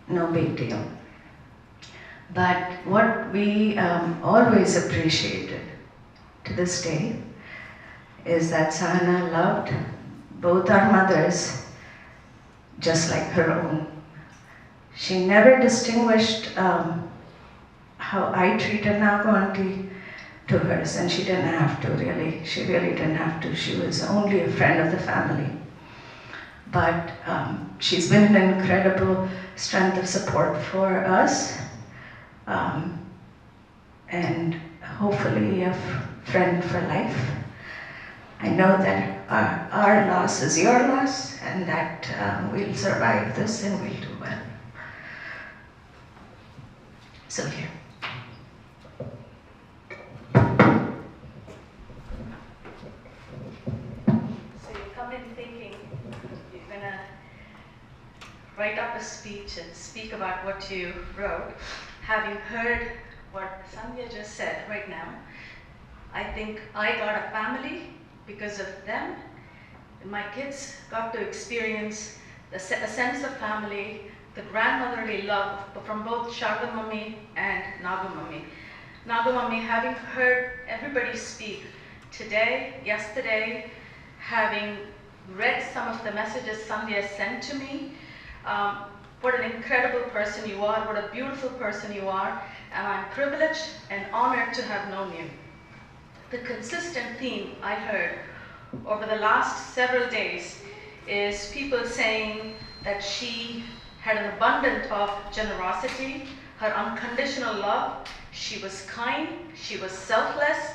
No big deal. But what we always appreciated to this day is that Sahana loved both our mothers just like her own. She never distinguished how I treated Nago Auntie to hers, and she didn't have to really. She really didn't have to. She was only a friend of the family. But she's been an incredible strength of support for us. And hopefully a friend for life. I know that our loss is your loss, and that we'll survive this and we'll do well. So here. been thinking you're gonna write up a speech and speak about what you wrote. Having heard what Sandhya just said right now, I think I got a family because of them. My kids got to experience a sense of family, the grandmotherly love from both Shagamami and Nagamami. Nagamami, having heard everybody speak today, yesterday, having read some of the messages Sandhya sent to me, what an incredible person you are, what a beautiful person you are, and I'm privileged and honored to have known you. The consistent theme I heard over the last several days is people saying that she had an abundance of generosity, her unconditional love. She was kind, she was selfless,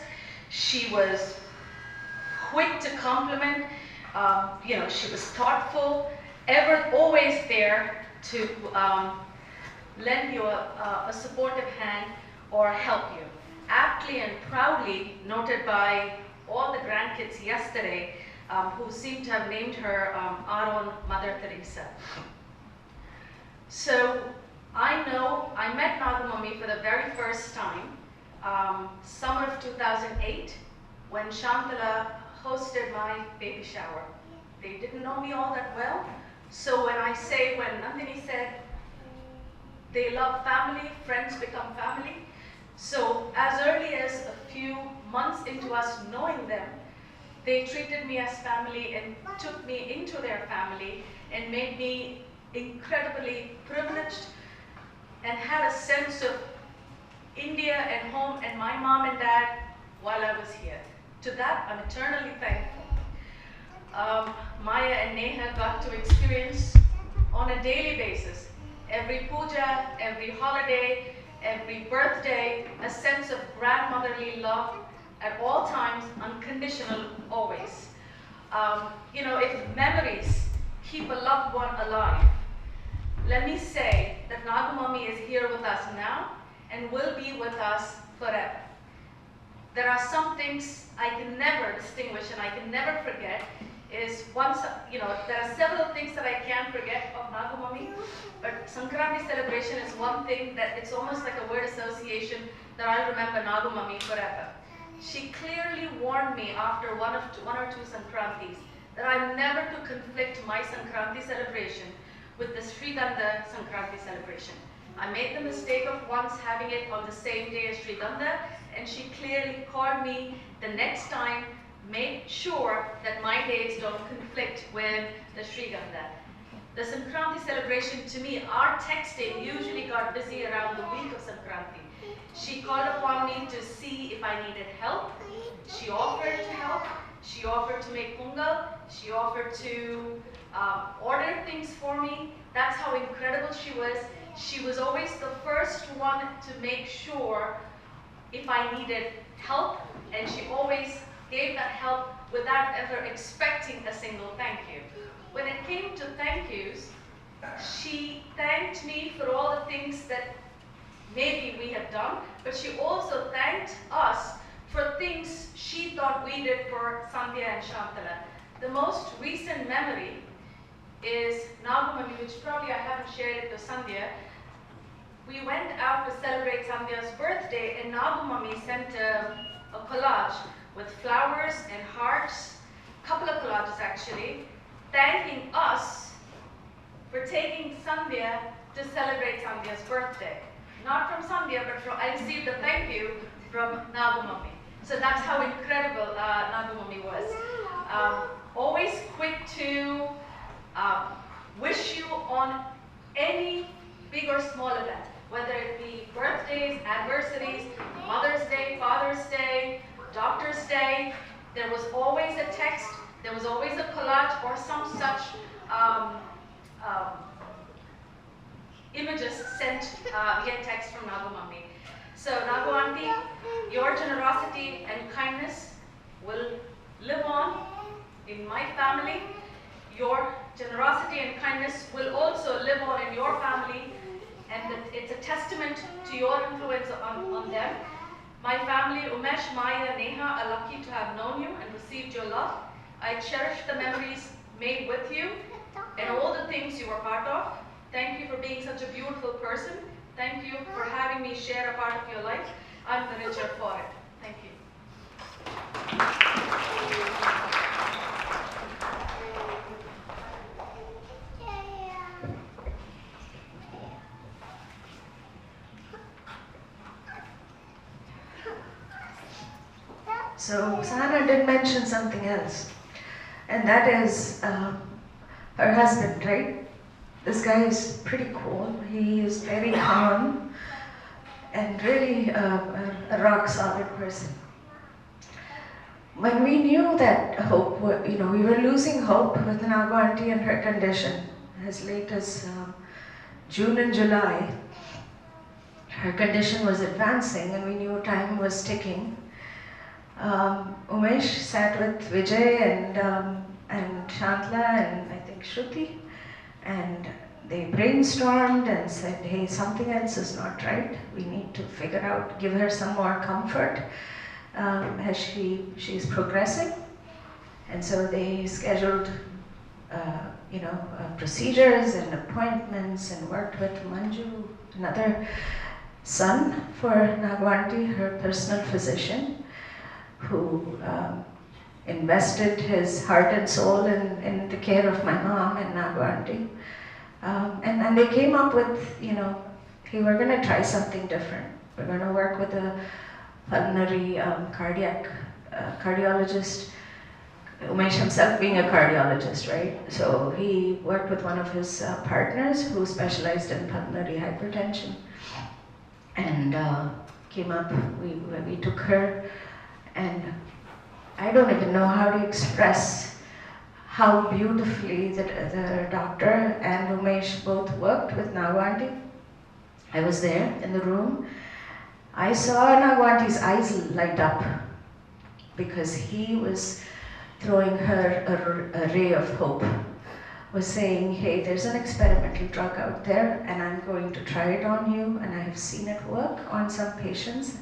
she was quick to compliment, she was thoughtful, always there to lend you a supportive hand or help you. Aptly and proudly noted by all the grandkids yesterday who seem to have named her our own Mother Teresa. So I met Nagamami for the very first time, summer of 2008, when Shantala hosted my baby shower. They didn't know me all that well, so when Nandini said, they love family, friends become family. So as early as a few months into us knowing them, they treated me as family and took me into their family and made me incredibly privileged and had a sense of India and home and my mom and dad while I was here. To that, I'm eternally thankful. Maya and Neha got to experience on a daily basis, every puja, every holiday, every birthday, a sense of grandmotherly love at all times, unconditional always. If memories keep a loved one alive, let me say that Nagamami is here with us now and will be with us forever. There are some things I can never distinguish and I can never forget. There are several things that I can't forget of Nagamami, but Sankranti celebration is one thing that it's almost like a word association that I'll remember Nagamami forever. She clearly warned me after one or two Sankrantis that I'm never to conflict my Sankranti celebration with the Sridhanda Sankranti celebration. I made the mistake of once having it on the same day as Sridhanda, and she clearly called me the next time, made sure that my dates don't conflict with the Sridhanda. The Sankranti celebration, to me, our texting usually got busy around the week of Sankranti. She called upon me to see if I needed help. She offered to help. She offered to make pungal. She offered to order things for me. That's how incredible she was. She was always the first one to make sure if I needed help, and she always gave that help without ever expecting a single thank you. When it came to thank yous, she thanked me for all the things that maybe we had done, but she also thanked us for things she thought we did for Sandhya and Shantala. The most recent memory is Nagamami, which probably I haven't shared it to Sandhya. We went out to celebrate Sandhya's birthday, and Nagamami sent a collage with flowers and hearts, a couple of collages actually, thanking us for taking Sandhya to celebrate Sandhya's birthday. Not from Sandhya, but I received a thank you from Nagamami. So that's how incredible Nagamami was. Always quick to wish you on any big or small event, whether it be birthdays, anniversaries, Mother's Day, Father's Day, Doctor's Day. There was always a text, there was always a collage or some such images sent via text from Nagamami. So Nagu Auntie, your generosity and kindness will live on in my family. Your generosity and kindness will also live on in your family, and it's a testament to your influence on them. My family, Umesh, Maya, Neha, are lucky to have known you and received your love. I cherish the memories made with you and all the things you were part of. Thank you for being such a beautiful person. Thank you for having me share a part of your life. I'm the richer for it. Thank you. So Sana did mention something else, and that is her husband, right? This guy is pretty cool. He is very calm and really a rock solid person. When we knew that hope, we were losing hope with Nagu auntie and her condition as late as June and July. Her condition was advancing and we knew time was ticking. Umesh sat with Vijay and Shantla and I think Shruti, and they brainstormed and said, hey, something else is not right. We need to figure out, give her some more comfort as she's progressing. And so they scheduled procedures and appointments and worked with Manju, another son for Nagu auntie, her personal physician, who invested his heart and soul in the care of my mom and Nagu auntie. And they came up with, hey, we're going to try something different. We're going to work with a pulmonary cardiologist, Umesh himself being a cardiologist, right? So he worked with one of his partners who specialized in pulmonary hypertension, and came up, we took her, and I don't even know how to express how beautifully the doctor and Umesh both worked with Nagu auntie. I was there in the room. I saw Nagu auntie's eyes light up because he was throwing her a ray of hope, was saying, hey, there's an experimental drug out there and I'm going to try it on you, and I have seen it work on some patients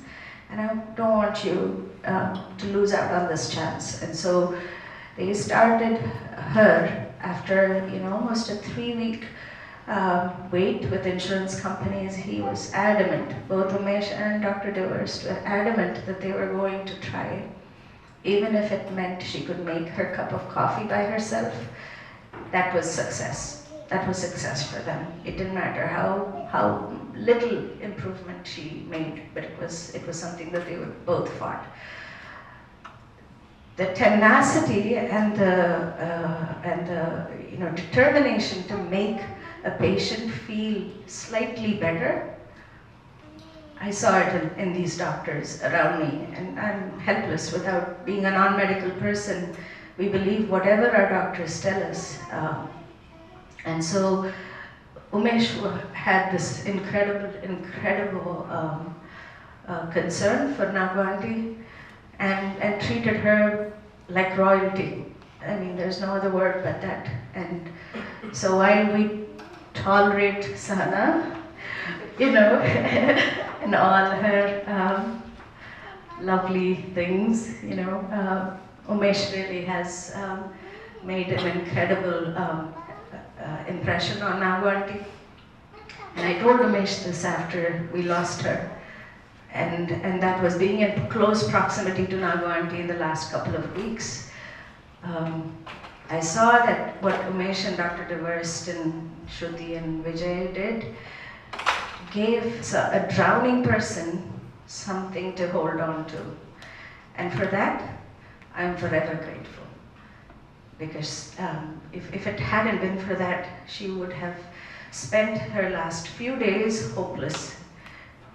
and I don't want you to lose out on this chance. And so they started her after almost a 3-week wait with insurance companies. He was adamant, both Umesh and Dr. Dewarst were adamant that they were going to try it. Even if it meant she could make her cup of coffee by herself, that was success. That was success for them. It didn't matter how little improvement she made, but it was something that they both fought. The tenacity and the determination to make a patient feel slightly better, I saw it in these doctors around me, and I'm helpless without being a non-medical person. We believe whatever our doctors tell us. And so Umesh had this incredible concern for Nagu auntie and treated her like royalty. I mean, there's no other word but that. And so while we tolerate Sana, and all her lovely things, Umesh really has made an incredible impression on Nagu auntie. And I told Umesh this after we lost her, and that was being in close proximity to Nagu auntie in the last couple of weeks. I saw that what Umesh and Dr. Dewarst and Shruti and Vijay did gave a drowning person something to hold on to. And for that, I'm forever grateful. Because if it hadn't been for that, she would have spent her last few days hopeless.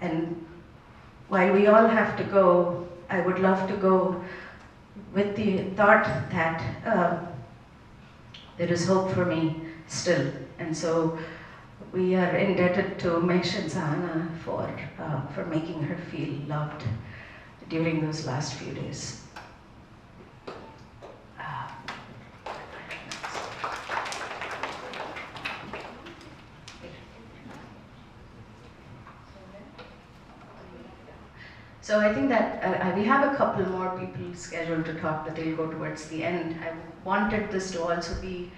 And while we all have to go, I would love to go with the thought that there is hope for me still. And so we are indebted to Umesh and Sana for making her feel loved during those last few days. So I think that we have a couple more people scheduled to talk, but they'll go towards the end. I wanted this to also be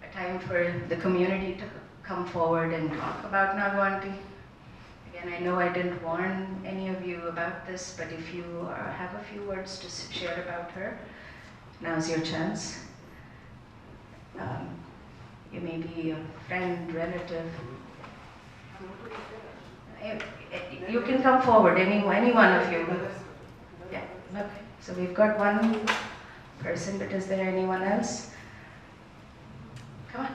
a time for the community to come forward and talk about Nagwanti. Again, I know I didn't warn any of you about this, but if you have a few words to share about her, now's your chance. You may be a friend, relative. You can come forward, any one of you. Yeah, okay. So we've got one person, but is there anyone else? Come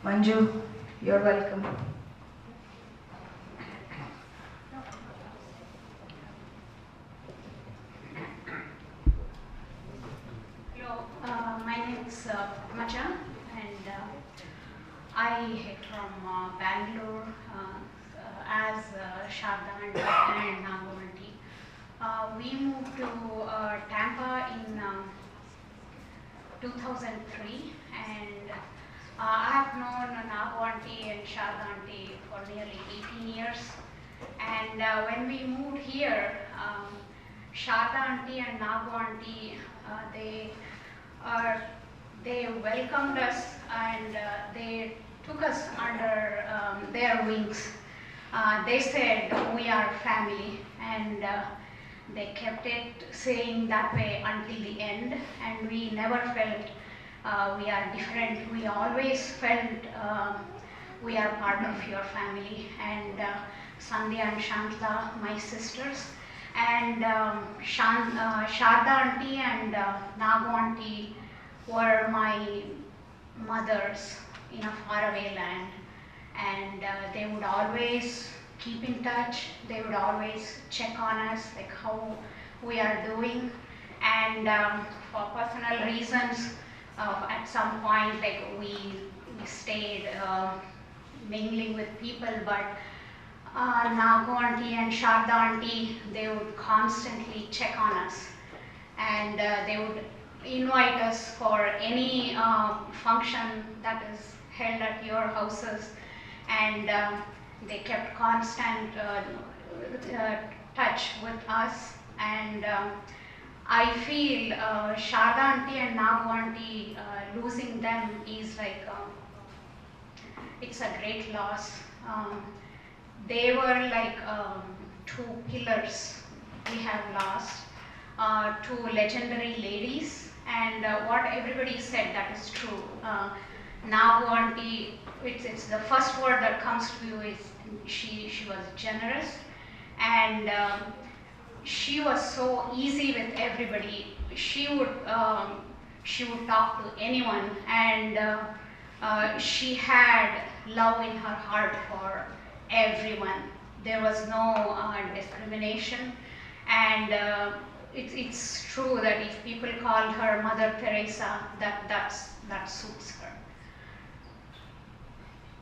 on. Manju, you're welcome. Hello, my name is Macha, and I hail from Bangalore as Sharda and Nagavanti. We moved to Tampa in 2003, and I have known Nagavanti and Sharda aunty for nearly 18 years. And when we moved here, Sharda aunty and Nagavanti, they welcomed us, and they took us under their wings. They said we are family, and they kept it saying that way until the end, and we never felt we are different. We always felt we are part of your family. And Sandhya and Shantla, my sisters, and Sharda aunty and Nagu aunty were my mothers in a faraway land, and they would always keep in touch. They would always check on us, like how we are doing. And for personal reasons, at some point, like we stayed mingling with people, but Nagu aunty and Sharda aunty, they would constantly check on us, and they would invite us for any function that is held at your houses, and they kept constant touch with us. And I feel Sharda aunty and Nagu aunty, losing them is like, it's a great loss. They were like two pillars we have lost, two legendary ladies, and what everybody said, that is true. Nagu aunty, it's the first word that comes to you is she was generous, and she was so easy with everybody. She would talk to anyone, and she had love in her heart for everyone. There was no discrimination, and it's true that if people called her Mother Teresa, that suits her.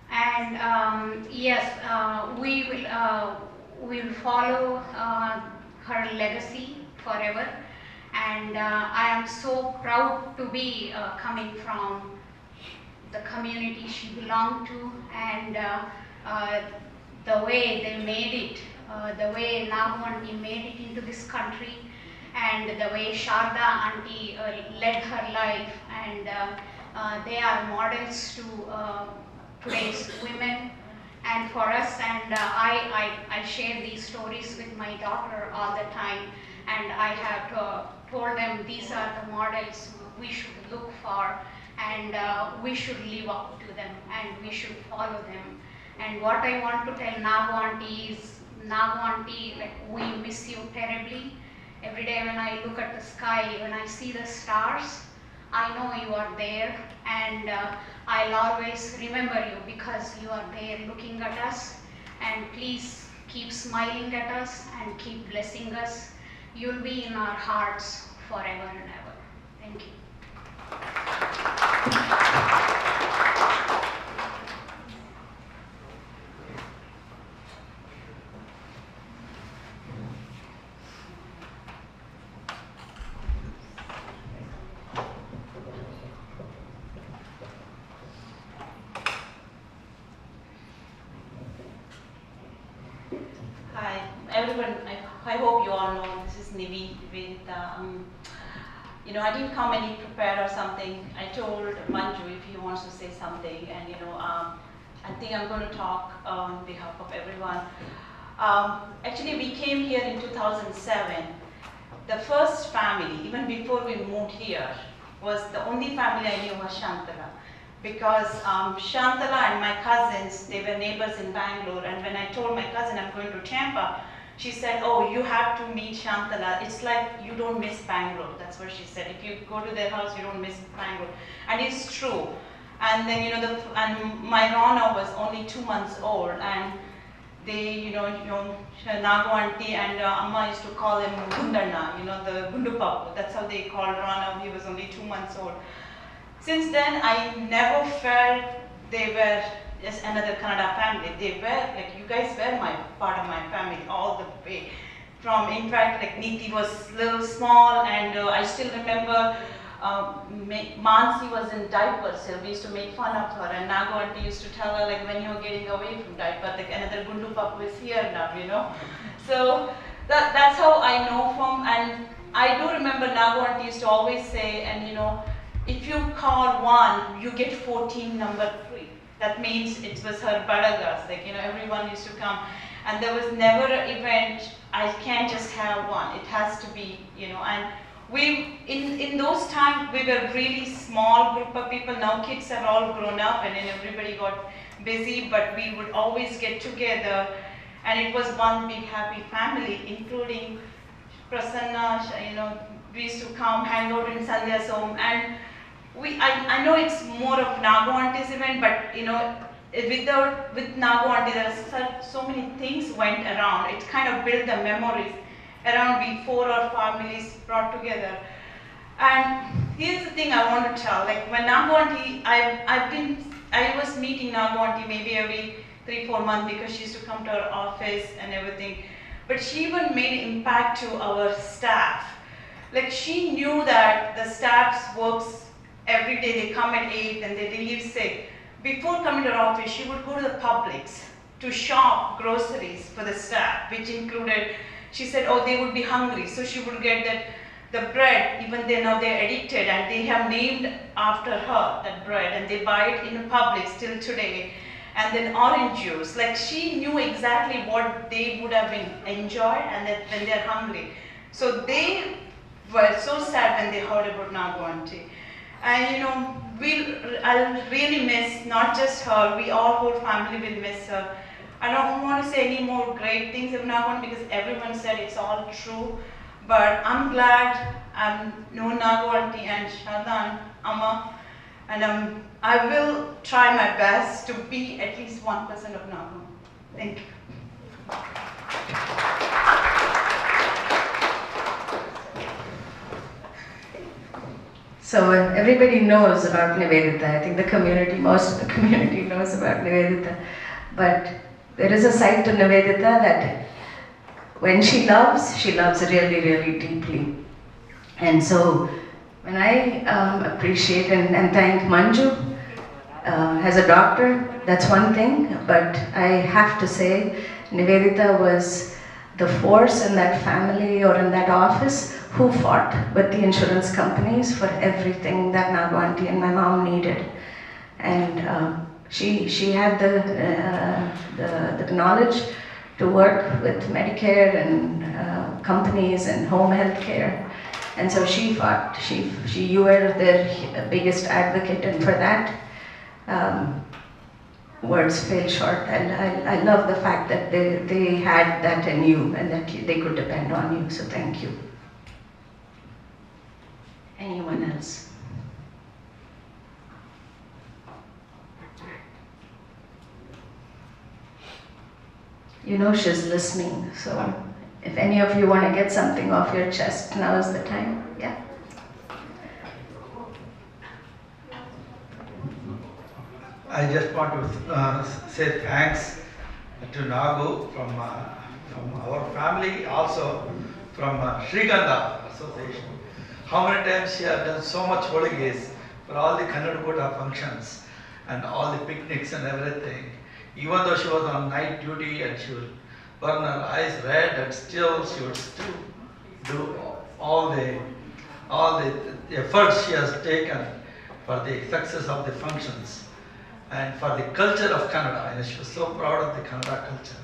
And yes, we will follow her legacy forever, and I am so proud to be coming from the community she belonged to, and the way they made it, the way Nagu aunty made it into this country, and the way Sharda aunty led her life, and they are models to today's women and for us. And I share these stories with my daughter all the time, and I have told them these are the models we should look for, and we should live up to them, and we should follow them. And what I want to tell Nagu aunty is, Nagu aunty, like, we miss you terribly. Every day when I look at the sky, when I see the stars, I know you are there, and I'll always remember you because you are there looking at us. And please keep smiling at us and keep blessing us. You'll be in our hearts forever and ever. Thank you. Hi, everyone. I I hope you all know this is Nivedita. You know, I didn't come any prepared or something. I told Manju if he wants to say something, and you know, I think I'm going to talk on behalf of everyone. Actually, we came here in 2007. The first family, even before we moved here, was the only family I knew was Shantala. Because Shantala and my cousins, they were neighbors in Bangalore, and when I told my cousin I'm going to Tampa, she said, oh, you have to meet Shantala. It's like you don't miss Bangalore. That's what she said. If you go to their house, you don't miss Bangalore. And it's true. And then, you know, and my Rana was only 2 months old, and they, you know, Nagu auntie and Amma used to call him Gundana, you know, the Gundu Papu. That's how they called Rana. He was only 2 months old. Since then, I never felt they were just another Kannada family. They were, like, you guys were part of my family all the way. From, in fact, like, Niti was little small, and I still remember Mansi was in diapers, so we used to make fun of her, and Nagu auntie used to tell her, like, when you're getting away from diaper, like, another Gundu Papu is here now, you know. So that's how I know from, and I do remember Nagu auntie used to always say, and you know, if you call 1, you get 14 number 3. That means it was her badagas, like, you know, everyone used to come. And there was never an event, I can't just have 1, it has to be, you know, and we, in those times, we were really small group of people. Now kids are all grown up and then everybody got busy, but we would always get together, and it was one big happy family, including Prasanna, you know, we used to come, hang out in Sandhya's home, and I know it's more of Nagu auntie's event, but you know, with Nagu auntie, there are so many things went around. It kind of built the memories around we 4 or families brought together. And here's the thing I want to tell. Like when Nagu auntie, I was meeting Nagu auntie maybe every 3-4 months because she used to come to our office and everything. But she even made impact to our staff. Like she knew that the staff's works every day, they come at 8 and they leave 6. Before coming to our office, she would go to the Publix to shop groceries for the staff, which included, she said, oh, they would be hungry. So she would get the bread, even though now they're addicted and they have named after her, that bread, and they buy it in Publix till today. And then orange juice, like she knew exactly what they would have enjoyed and that when they're hungry. So they were so sad when they heard about Nagu auntie. And you know, I'll really miss not just her, we all whole family will miss her. I don't want to say any more great things of Nagu auntie because everyone said it's all true. But I'm glad I know Nagu auntie and Shada and Amma, and I will try my best to be at least 1% of Nagu. Thank you. So everybody knows about Nivedita. I think the community, most of the community knows about Nivedita. But there is a side to Nivedita that when she loves really, really deeply. And so when I appreciate and thank Manju as a doctor, that's one thing. But I have to say, Nivedita was the force in that family or in that office who fought with the insurance companies for everything that Nagu auntie and my mom needed. And she had the knowledge to work with Medicare and companies and home health care. And so she fought. You were their biggest advocate, and for that, words fail short. And I love the fact that they had that in you and that they could depend on you. So thank you. Anyone else? You know she's listening, so if any of you want to get something off your chest, now is the time. Yeah. I just want to say thanks to Nagu from our family, also from Sriganda Association. How many times she has done so much holidays for all the Kannada functions and all the picnics and everything. Even though she was on night duty and she will burn her eyes red, and still she would still do all the efforts she has taken for the success of the functions and for the culture of Kannada. She was so proud of the Kannada culture.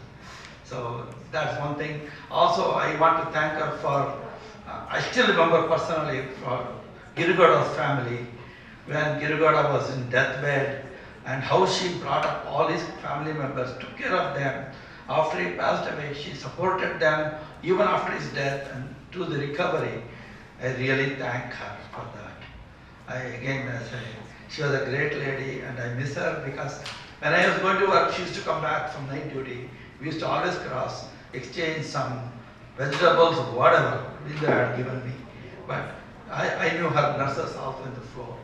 So that's one thing. Also, I want to thank her for, I still remember personally for Girugada's family, when Girugada was in deathbed, and how she brought up all his family members, took care of them. After he passed away, she supported them even after his death and to the recovery. I really thank her for that. She was a great lady, and I miss her because when I was going to work, she used to come back from night duty. We used to always cross, exchange some vegetables or whatever they had given me. But I knew her nurses also in the floor.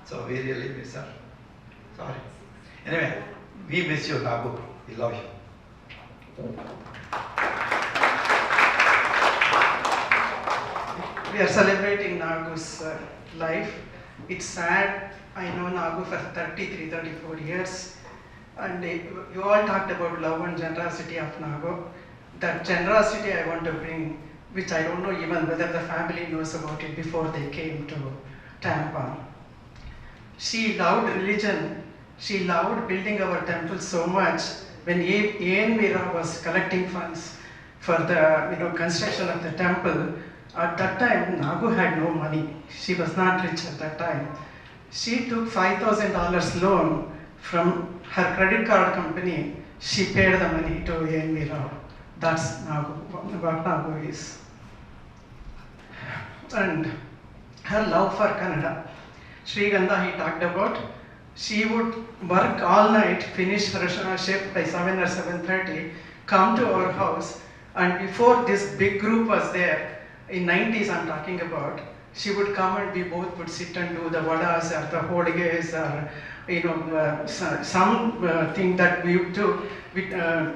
So we really miss her. Sorry. Anyway, we miss you, Nagu. We love you. We are celebrating Nagu's life. It's sad. I know Nagu for 33, 34 years. And you all talked about love and generosity of Nagu. That generosity I want to bring, which I don't know even whether the family knows about it before they came to Tampa. She loved religion. She loved building our temple so much. When A.N. Veera was collecting funds for the construction of the temple, at that time Nagu had no money. She was not rich at that time. She took $5,000 loan from her credit card company. She paid the money to A.N. Veera. That's Nagu, what Nagu is. And her love for Kannada. Srigandha he talked about. She would work all night, finish her shift by 7 or 7:30, come to our house, and before this big group was there, in 90s I'm talking about, she would come and we both would sit and do the vadas or the holidays or something that we would do,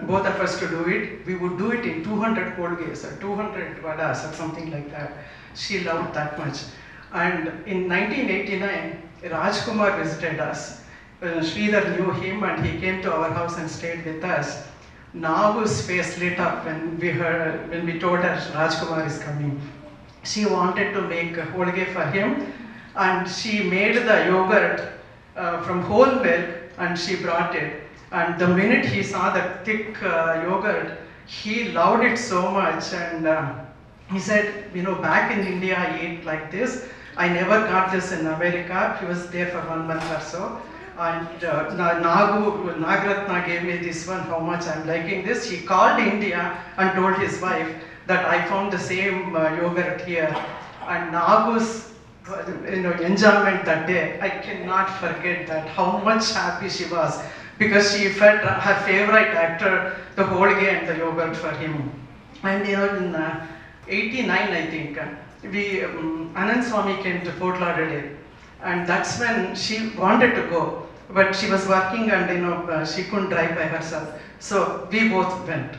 both of us to do it. We would do it in 200 holidays or 200 vadas or something like that. She loved that much. And in 1989, Rajkumar visited us. Sridhar knew him and he came to our house and stayed with us. Nagu's face lit up when we told her Rajkumar is coming. She wanted to make a holige for him, and she made the yogurt from whole milk and she brought it. And the minute he saw the thick yogurt, he loved it so much, and he said, back in India I ate like this. I never got this in America. He was there for 1 month or so. And Nagarathna gave me this one, how much I'm liking this. He called India and told his wife that I found the same yogurt here. And Nagu's enjoyment that day, I cannot forget that, how much happy she was, because she felt her favorite actor, the holige and the yogurt for him. And in 89, I think, Anand Swami came to Fort Lauderdale, and that's when she wanted to go, but she was working and she couldn't drive by herself. So we both went.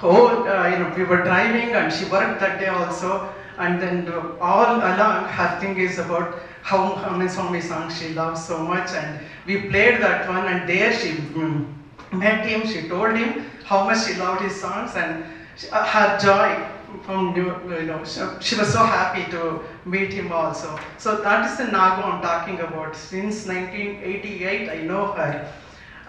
We were driving and she worked that day also, and then all along her thing is about how Anand Swami songs she loves so much, and we played that one, and there she met him. She told him how much she loved his songs, and her joy. She was so happy to meet him also. So that is the Nagu I'm talking about. Since 1988, I know her.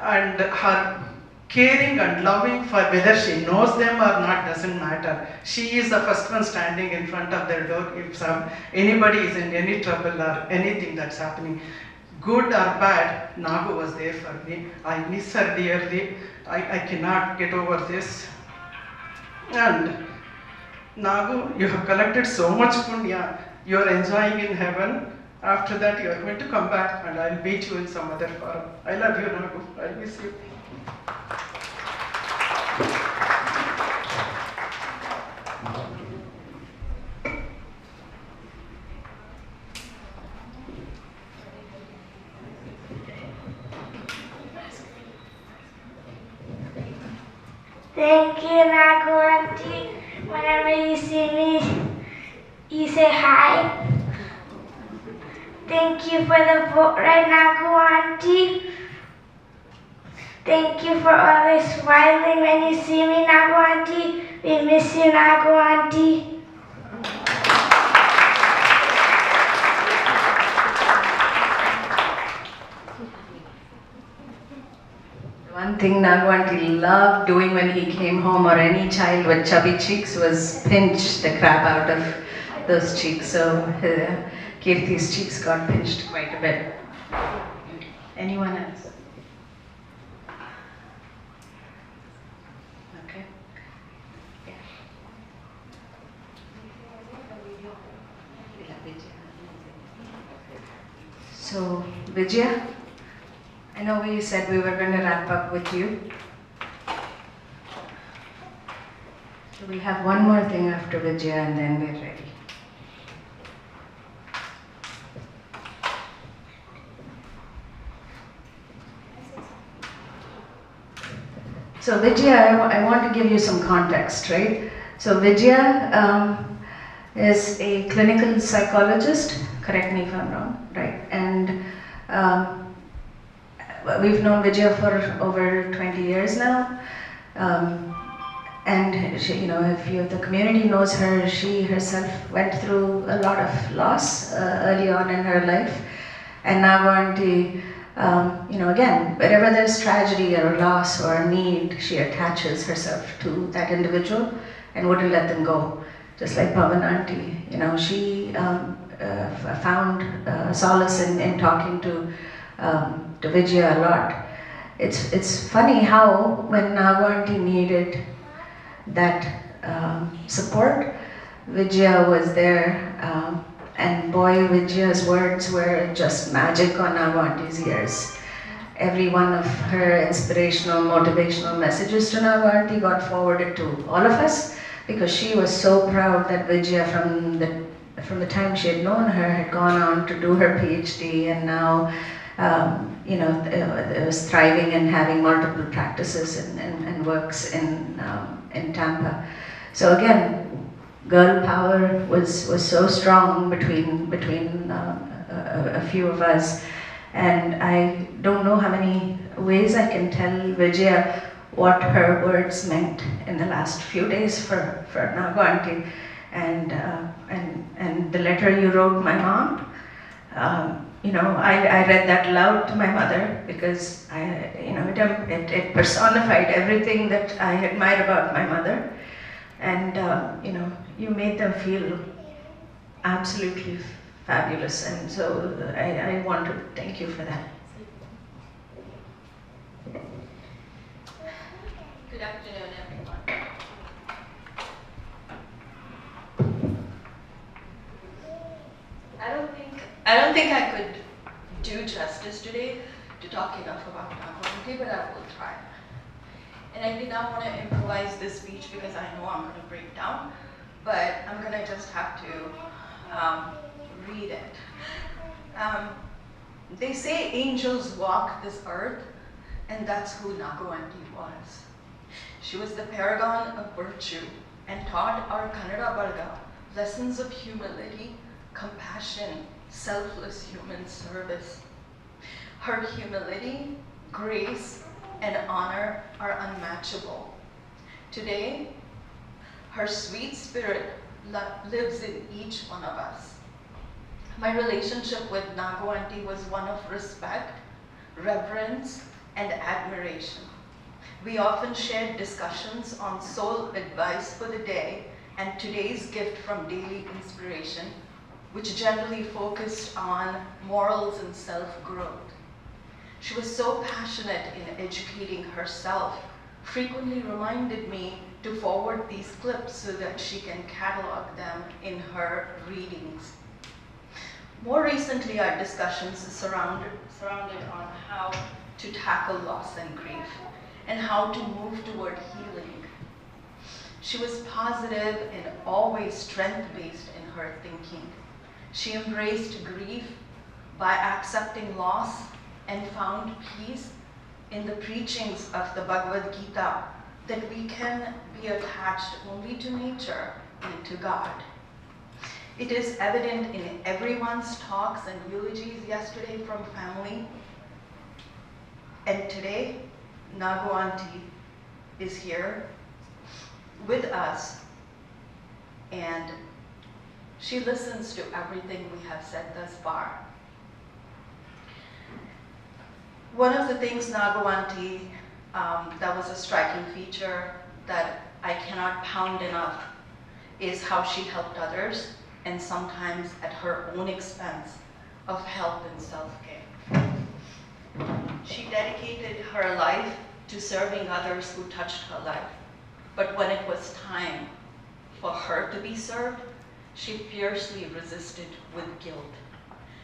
And her caring and loving, for whether she knows them or not doesn't matter. She is the first one standing in front of their door if anybody is in any trouble or anything that's happening. Good or bad, Nagu was there for me. I miss her dearly. I cannot get over this. And Nagu, you have collected so much punya. You are enjoying in heaven. After that, you are going to come back, and I'll meet you in some other forum. I love you, Nagu. I miss you. Thank you, Nagu auntie. Whenever you see me, you say hi. Thank you for the vote right, Nagu auntie. Thank you for always smiling when you see me, Nagu Auntie. We miss you, Nagu Auntie. One thing Nagu Auntie loved doing when he came home, or any child with chubby cheeks, was pinch the crap out of those cheeks. So Kirti's cheeks got pinched quite a bit. Anyone else? Okay. Yeah. So, Vijaya, I know we said we were going to wrap up with you. So we have one more thing after Vijaya and then we're ready. So Vijaya, I want to give you some context, right? So Vijaya is a clinical psychologist, correct me if I'm wrong, right? And we've known Vijaya for over 20 years now. And she, if the community knows her, she herself went through a lot of loss early on in her life. And now Auntie, again, wherever there's tragedy or loss or need, she attaches herself to that individual and wouldn't let them go. Just like Pavan Auntie, she found solace in talking to Vijaya a lot. It's funny how when Nagu Auntie needed that support, Vijaya was there. And boy, Vijaya's words were just magic on Nagu Auntie's ears. Every one of her inspirational, motivational messages to Nagu Auntie got forwarded to all of us, because she was so proud that Vijaya, from the time she had known her, had gone on to do her PhD, and now was thriving and having multiple practices and works in Tampa. So again, girl power was so strong between a few of us, and I don't know how many ways I can tell Vijaya what her words meant in the last few days for Nagu Auntie, and the letter you wrote my mom. I read that loud to my mother, because it personified everything that I admire about my mother. And you made them feel absolutely fabulous, and so I want to thank you for that. Good afternoon, everyone. I don't think I could do justice today to talk enough about Nagu Auntie, but I will try. And I did not want to improvise this speech because I know I'm going to break down, but I'm going to just have to read it. They say angels walk this earth, and that's who Nagu Auntie was. She was the paragon of virtue and taught our Kannada Balga lessons of humility, compassion, selfless human service. Her humility, grace, and honor are unmatchable. Today, her sweet spirit lives in each one of us. My relationship with Nagu Auntie was one of respect, reverence, and admiration. We often shared discussions on soul advice for the day and today's gift from daily inspiration, which generally focused on morals and self-growth. She was so passionate in educating herself, frequently reminded me to forward these clips so that she can catalog them in her readings. More recently, our discussions surrounded on how to tackle loss and grief, and how to move toward healing. She was positive and always strength-based in her thinking. She embraced grief by accepting loss and found peace in the preachings of the Bhagavad Gita, that we can be attached only to nature and to God. It is evident in everyone's talks and eulogies yesterday from family. And today, Nagu Auntie is here with us, and she listens to everything we have said thus far. One of the things Nagu Auntie, that was a striking feature that I cannot pound enough, is how she helped others, and sometimes at her own expense of health and self-care. She dedicated her life to serving others who touched her life. But when it was time for her to be served, she fiercely resisted with guilt.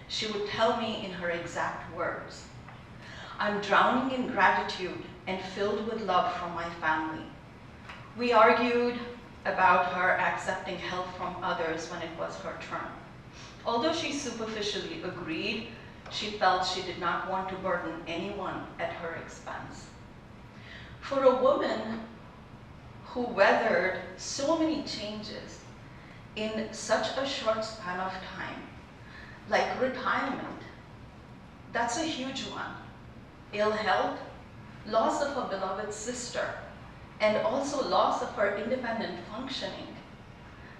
She would tell me in her exact words, "I'm drowning in gratitude and filled with love from my family." We argued about her accepting help from others when it was her turn. Although she superficially agreed, she felt she did not want to burden anyone at her expense. For a woman who weathered so many changes in such a short span of time, like retirement, that's a huge one. Ill health, loss of a beloved sister, and also loss of her independent functioning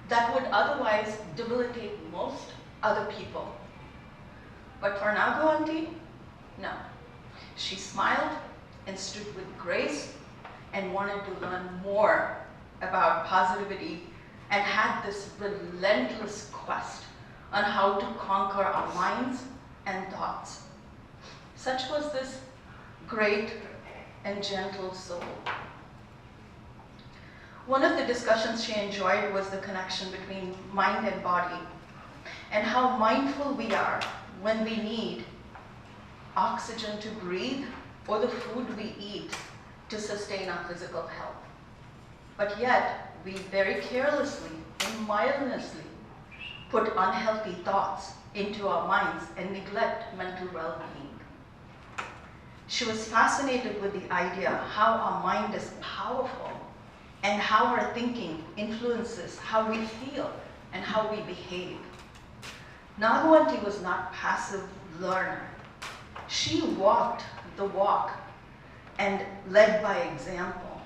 that would otherwise debilitate most other people. But for Nagu Auntie, no. She smiled and stood with grace and wanted to learn more about positivity and had this relentless quest on how to conquer our minds and thoughts. Such was this great and gentle soul. One of the discussions she enjoyed was the connection between mind and body, and how mindful we are when we need oxygen to breathe or the food we eat to sustain our physical health. But yet, we very carelessly and mindlessly put unhealthy thoughts into our minds and neglect mental well-being. She was fascinated with the idea how our mind is powerful and how our thinking influences how we feel and how we behave. Nagu Auntie was not a passive learner. She walked the walk and led by example.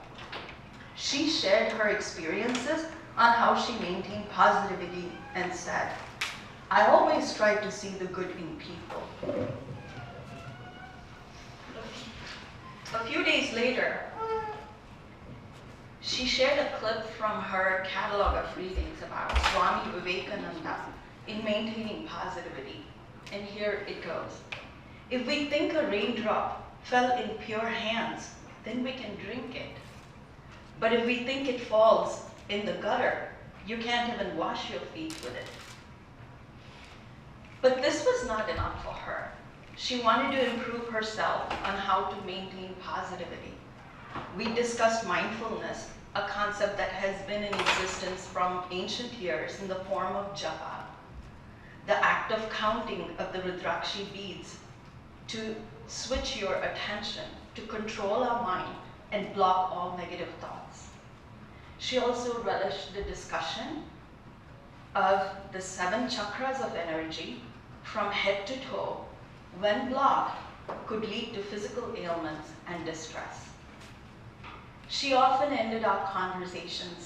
She shared her experiences on how she maintained positivity and said, "I always try to see the good in people." A few days later, she shared a clip from her catalog of readings about Swami Vivekananda in maintaining positivity. And here it goes. "If we think a raindrop fell in pure hands, then we can drink it. But if we think it falls in the gutter, you can't even wash your feet with it." But this was not enough for her. She wanted to improve herself on how to maintain positivity. We discussed mindfulness, a concept that has been in existence from ancient years in the form of japa, the act of counting of the Rudrakshi beads to switch your attention, to control our mind and block all negative thoughts. She also relished the discussion of the 7 chakras of energy from head to toe, when blocked, could lead to physical ailments and distress. She often ended our conversations,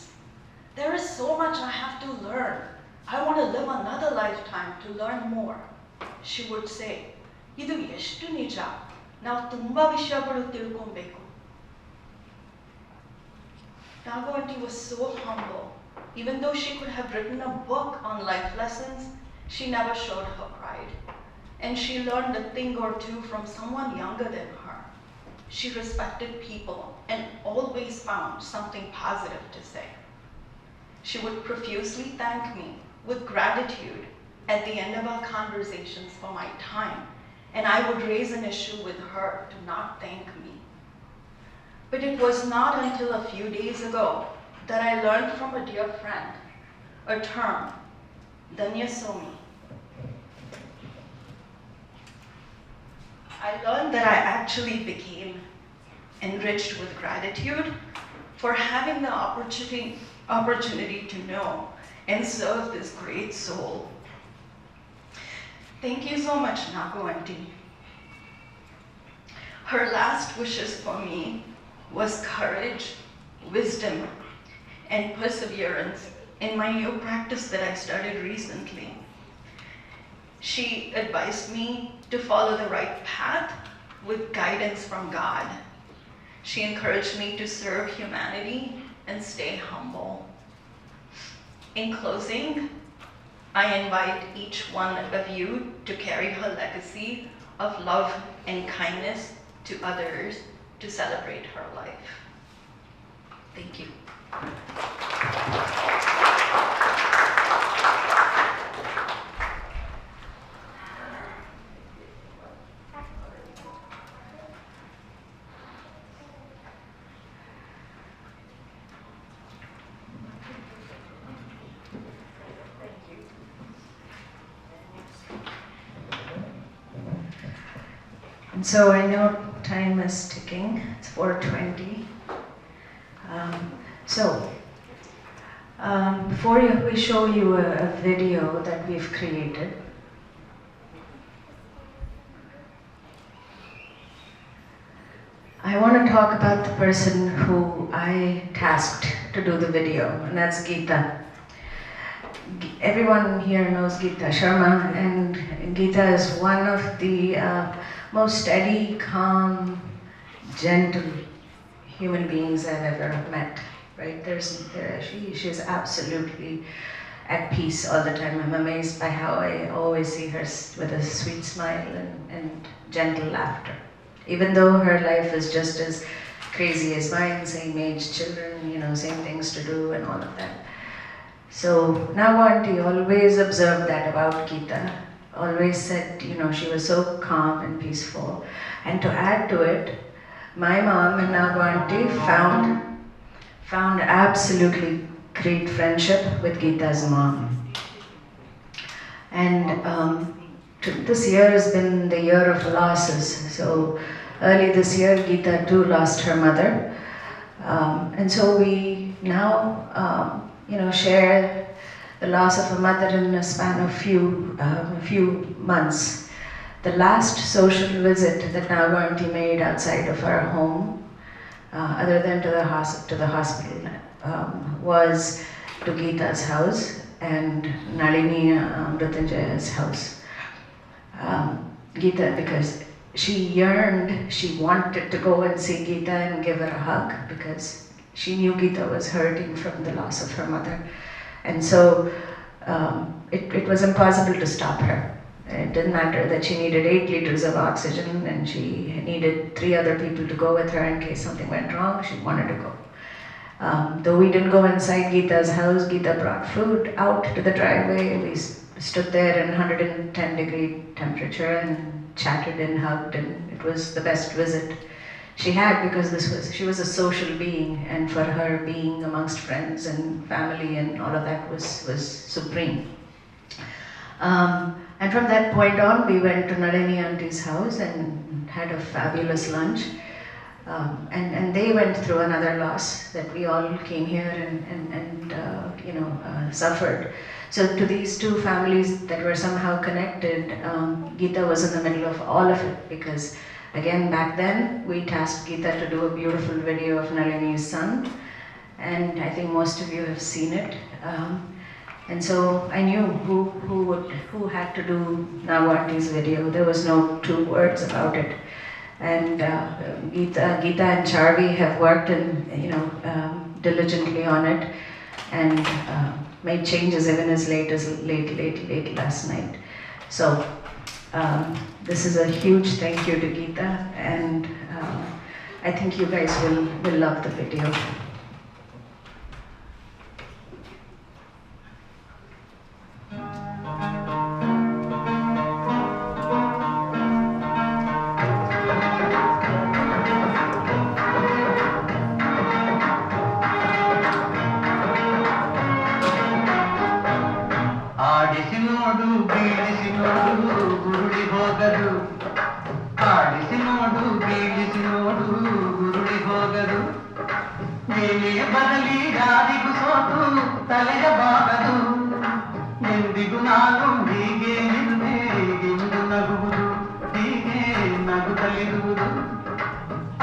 "There is so much I have to learn. I want to live another lifetime to learn more." She would say, "Idu eshtu nija, ನಾವು ತುಂಬಾ ವಿಷಯಗಳು ತಿಳ್ಕೊಬೇಕು." Nagu Auntie was so humble. Even though she could have written a book on life lessons, she never showed her pride. And she learned a thing or two from someone younger than her. She respected people and always found something positive to say. She would profusely thank me with gratitude at the end of our conversations for my time, and I would raise an issue with her to not thank me. But it was not until a few days ago that I learned from a dear friend a term, Danyasomi. I learned that I actually became enriched with gratitude for having the opportunity to know and serve this great soul. Thank you so much, Nagu Auntie. Her last wishes for me was courage, wisdom, and perseverance in my new practice that I started recently. She advised me to follow the right path with guidance from God. She encouraged me to serve humanity and stay humble. In closing, I invite each one of you to carry her legacy of love and kindness to others to celebrate her life. Thank you. And so I know time is ticking. It's 4:20. Before we show you a video that we've created, I want to talk about the person who I tasked to do the video, and that's Geeta. Everyone here knows Geeta Sharma, and Geeta is one of the most steady, calm, gentle human beings I've ever met. Right? She's absolutely at peace all the time. I'm amazed by how I always see her with a sweet smile and gentle laughter. Even though her life is just as crazy as mine, same age children, same things to do and all of that. So Nagu auntie always observed that about Geeta. Always said, she was so calm and peaceful. And to add to it, my mom and Nagu auntie found absolutely great friendship with Geeta's mom. And this year has been the year of losses. So early this year, Geeta too lost her mother. And so we now, share the loss of a mother in a span of a few months. The last social visit that Nagu auntie made outside of our home, other than to the hospital, was to Geeta's house and Nalini Mrutyunjaya's house. Geeta, because she yearned, she wanted to go and see Geeta and give her a hug because she knew Geeta was hurting from the loss of her mother. And so it was impossible to stop her. It didn't matter that she needed 8 liters of oxygen and she needed 3 other people to go with her in case something went wrong. She wanted to go. Though we didn't go inside Geeta's house, Geeta brought food out to the driveway. We stood there in 110-degree temperature and chatted and hugged, and it was the best visit she had because she was a social being, and for her being amongst friends and family and all of that was supreme. And from that point on, we went to Nalini auntie's house and had a fabulous lunch. And they went through another loss that we all came here and suffered. So to these two families that were somehow connected, Geeta was in the middle of all of it because, again, back then we tasked Geeta to do a beautiful video of Nalini's son, and I think most of you have seen it. And so I knew who had to do Nagu auntie's video. There was no 2 words about it. And Geeta and Charvi have worked diligently on it and made changes even as late late last night. So this is a huge thank you to Geeta, and I think you guys will love the video.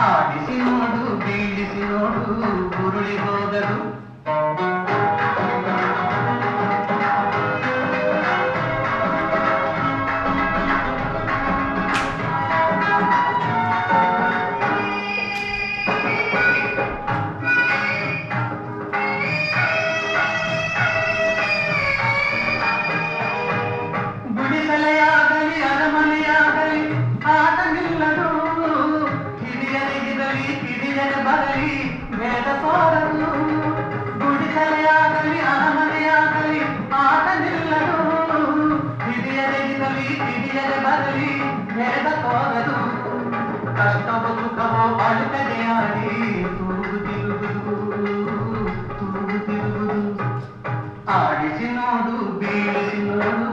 ಆಡಿಸಿ ನೋಡು ಬೀಳಿಸಿ ನೋಡು ಉರುಳಿ ಹೋಗದು ಗುಡಿಸಲೆಯಾಗಲಿ ಅರಮನೆಯಾಗಲಿ ಆಟ ನಿಲ್ಲದು ಹಿರಿಯರಿಗಿರಲಿ ಕಿರಿಯರ ಬರಲಿ ಭೇದ ತೋರದು ಗುಡಿಸಲೆಯಾಗಲಿ ಅರಮನೆಯಾಗಲಿ ಆಟ ನಿಲ್ಲದು ಹಿರಿಯರಿಗಿರಲಿ ಕಿರಿಯರ ಬರಲಿ ಭೇದ ತೋರದು ಕಷ್ಟವೋ ಸುಖವೋ ಅಳುಕದೆ ಆಡಿ ತೂಗು ತಿರುಗುದು ಆಡಿಸಿ ನೋಡು ಬೀಳಿಸಿ ನೋಡು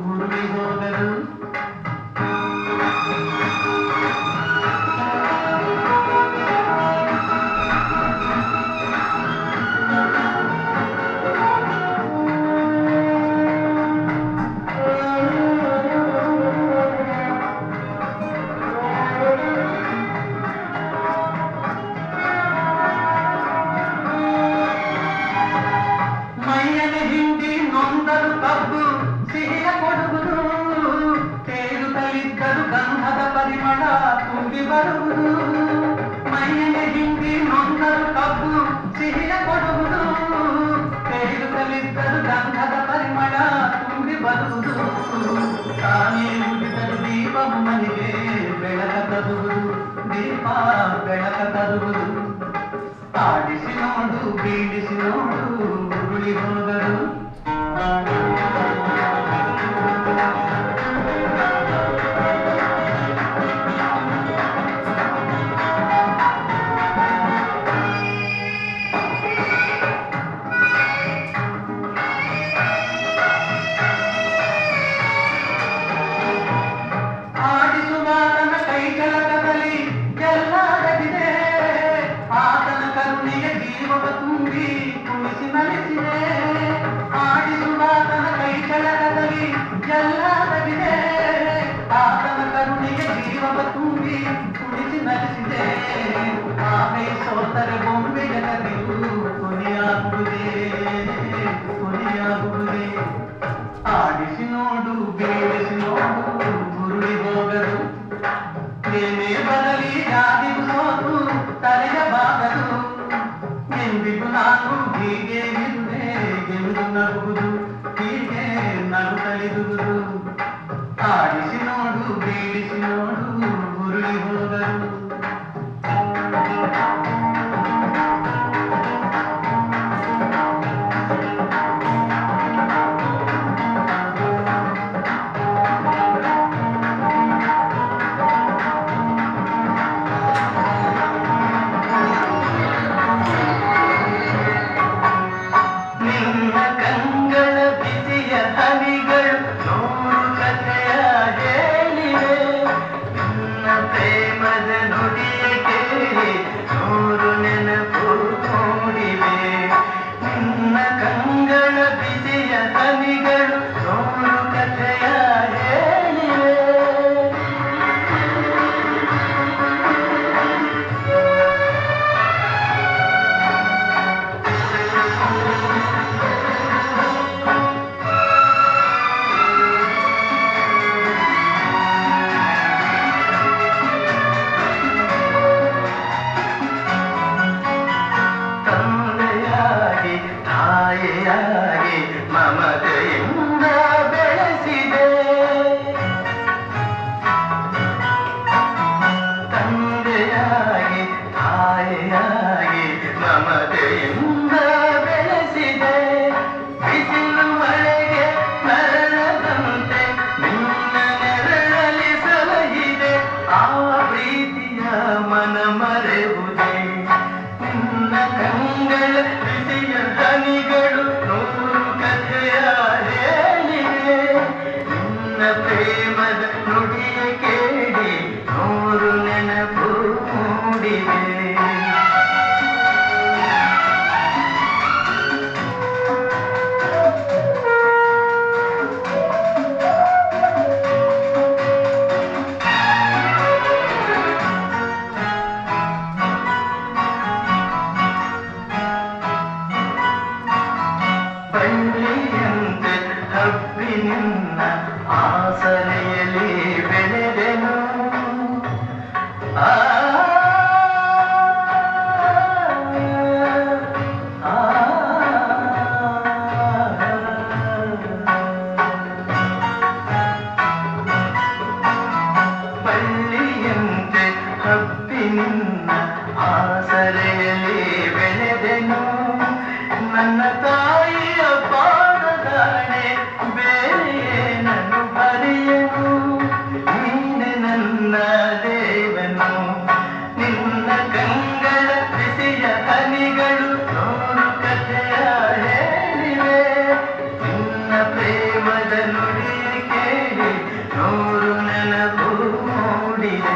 ಉರುಳಿ ಹೋಗದು ಮೈಯಲ್ಲಿ ಹಿಂಡಿ ನೊಂದರು ಕಬ್ಬು ಸಿಹಿಯ ಕೊಡುವುದು ತೇರುತ್ತಲಿದ್ದರು ಗಂಧದ ಪರಿಮಳ ತುಂಬಿ ಬರುವುದು ಮೈಯಲ್ಲಿ ಹಿಂಡಿ ನೊಂದರು ಕಬ್ಬು ಸಿಹಿಯ ಕೊಡುವುದು ತೇರುತ್ತಲಿದ್ದರು ಗಂಧದ ಪರಿಮಳ ತುಂಬಿ ಬರುವುದು ತಾನೇ ಉಳಿದರು ದೀಪವು ಮನೆಗೆ ಬೆಳಕ ತರುವುದು ದೀಪ ಬೆಳಕ ತರುವುದು ಆಡಿಸಿ ನೋಡು ಬೀಳಿಸಿ ನೋಡು ಉರುಳಿ ಹೋಗದು ಆಡಿಸುವಾತನ ಕೈ ಕೆಳಗದಲ್ಲಿ ಎಲ್ಲಾಗಿದೆ ಆತನ ಕರುಣೆಯ ಜೀವವ ತುಂಬಿ ಕುಣಿಸಿ ಮರೆಸಿದೆ ಆಡಿಸುವಾತನ ಕೈ ಕೆಳಗದಲ್ಲಿ ಎಲ್ಲಾಗಿದೆ ಆತನ ಕರುಣೆಯ ಜೀವವ ತುಂಬಿ ಕುಣಿಸಿ ಮರೆಸಿದೆ ಆಮೆ ಸೋತರೆ ಬೊಂಬೆಯ ಕದಿಯು ಕೊನೆಯಾಗುವುದೇ ಆಡಿಸಿ ನೋಡು ಬೀಳಿಸಿ ನೋಡು ಉರುಳಿ ಹೋಗದು ಏನೇ ಬರಲಿ ಯಾರಿಗೂ ಸೋತು ತಲೆಯ ಬಾಗದು ಎಂದಿಗೂ ನಾನು ಹೀಗೆ ಇರುವೆ ಎಂದು ನಗುವುದು ಹೀಗೆ ನಗುತ್ತಲಿರುವುದು ಆಡಿಸಿ ನೋಡು ಬೀಳಿಸಿ ನೋಡು ಉರುಳಿ ಹೋಗದು ನಿನ್ನ ಕಂಗಳ ಬಳ್ಳಿಯಂತೆ ಹಬ್ಬಿ ನಿನ್ನ ಆಸರೆಯಲ್ಲಿ ಬೆಳೆದೆನು ನನ್ನ ತಾಯಿಯ ಪಾದದಾಣೆ ಬೇರೆ ಏನನ್ನು ಬರೆಯನು ನೀನೆ ನನ್ನ ದೇವನು ನಿನ್ನ ಕಂಗಳ ಬಿಸಿಯ ಹನಿಗಳು ನೂರು ಕಥೆಯ ಹೇಳಿವೆ ನಿನ್ನ ಪ್ರೇಮದ ನುಡಿ ಕೇಳಿ ನೂರು ನೆನಪು ಮೂಡಿದೆ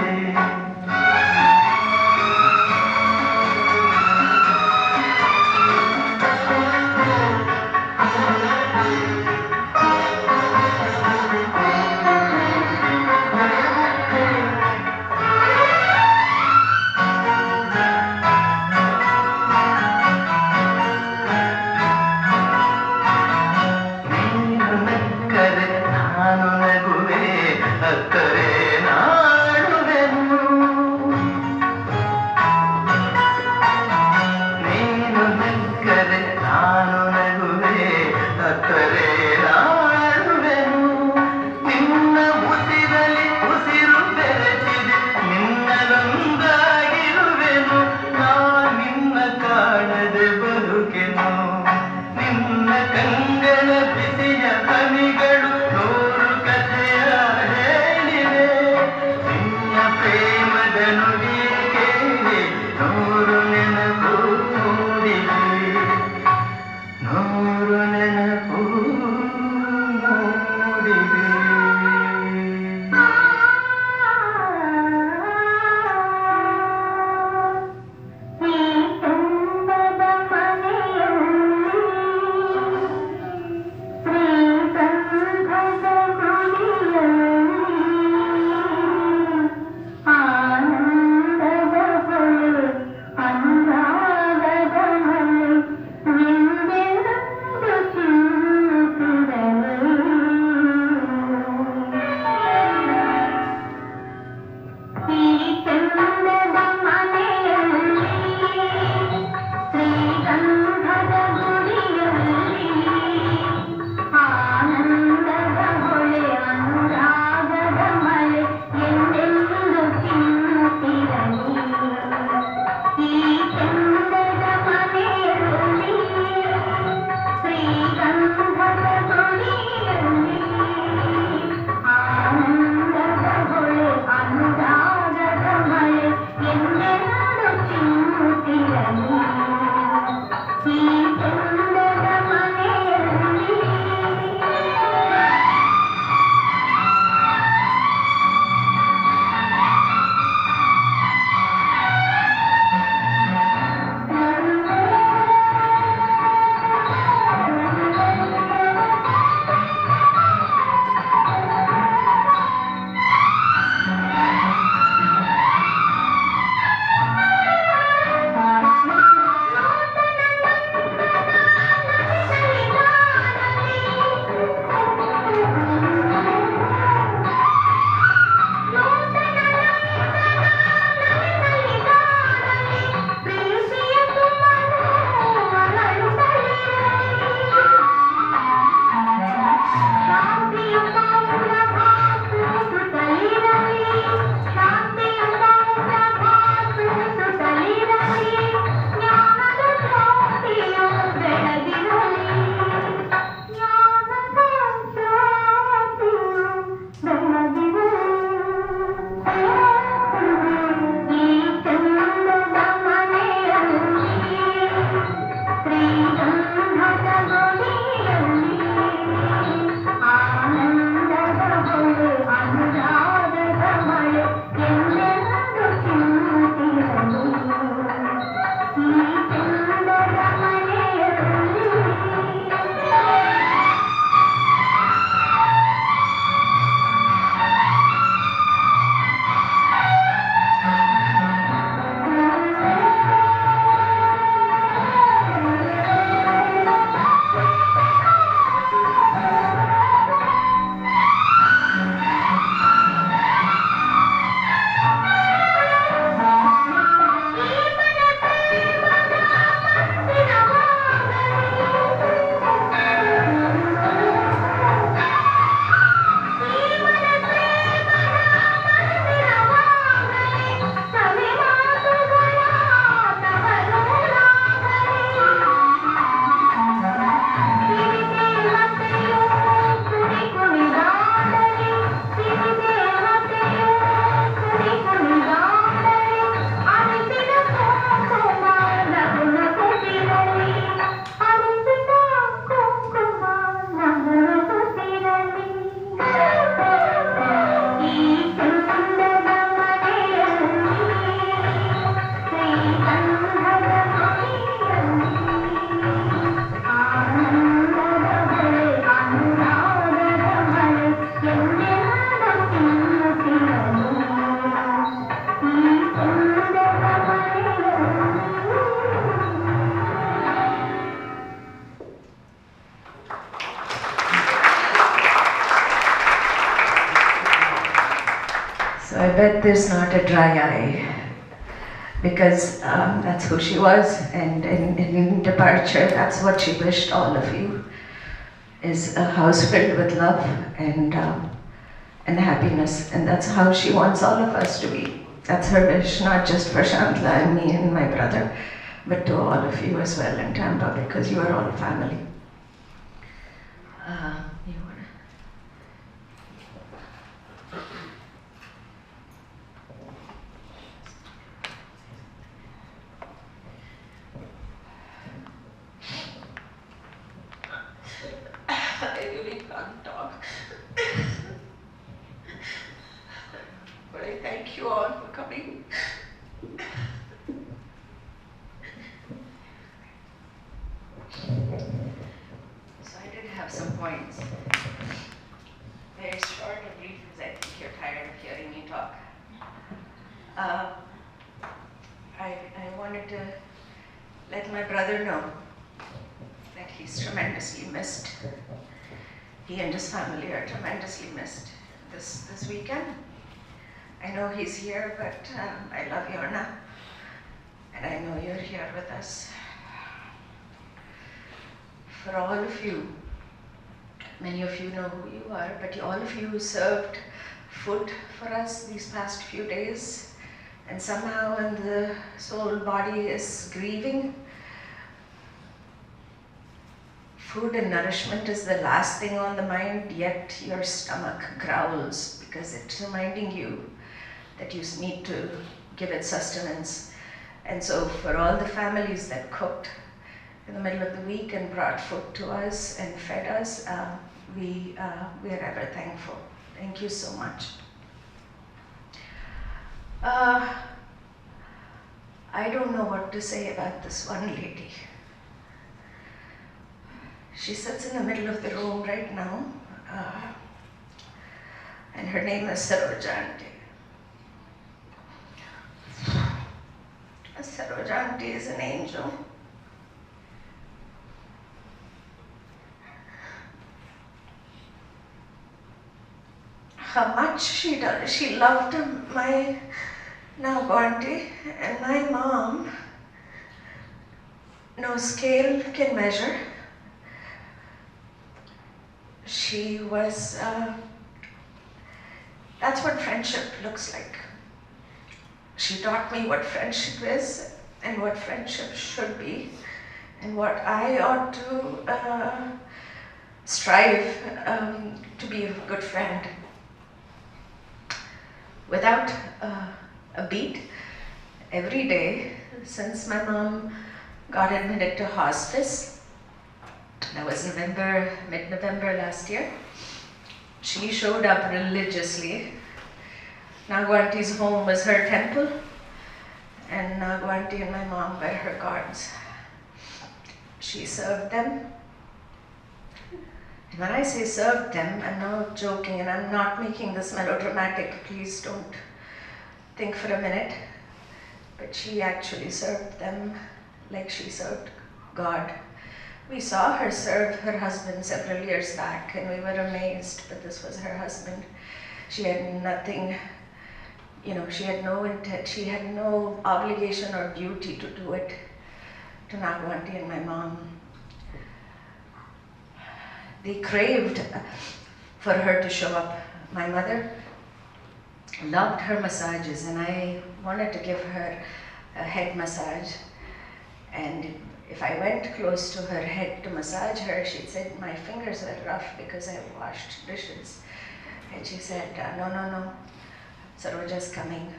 bet there's not a dry eye, because that's who she was, and in departure, that's what she wished all of you, is a house filled with love and happiness, and that's how she wants all of us to be. That's her wish, not just for Shantla and me and my brother, but to all of you as well in Tampa, because you are all family. You wanna? I really can't talk. But I thank you all for coming. So I did have some points. Very short and brief, because I think you're tired of hearing me talk. I wanted to let my brother know that he's tremendously missed. He and his family are tremendously missed this weekend. I know he's here, but I love Yorna, and I know you're here with us. For all of you, many of you know who you are, but all of you served food for us these past few days, and somehow when the soul body is grieving, food and nourishment is the last thing on the mind, yet your stomach growls because it's reminding you that you need to give it sustenance. And so for all the families that cooked in the middle of the week and brought food to us and fed us, we are ever thankful. Thank you so much. I don't know what to say about this one lady. She sits in the middle of the room right now, and her name is Sarojanti. Sarojanti is an angel. How much she loved my Nagarathna, and my mom, no scale can measure. She was, that's what friendship looks like. She taught me what friendship is and what friendship should be and what I ought to strive to be a good friend. Without a beat, every day since my mom got admitted to hospice, that was mid-November last year, she showed up religiously. Nagarathna's home was her temple, and Nagarathna and my mom were her guards. She served them. And when I say served them, I'm not joking, and I'm not making this melodramatic. Please don't think for a minute. But she actually served them like she served God. We saw her serve her husband several years back, and we were amazed that this was her husband. She had nothing, she had no intent, she had no obligation or duty to do it to Nagarathna and my mom. They craved for her to show up. My mother loved her massages, and I wanted to give her a head massage. And if I went close to her head to massage her, she'd said my fingers were rough because I washed dishes. And she said, no, Saroja's coming.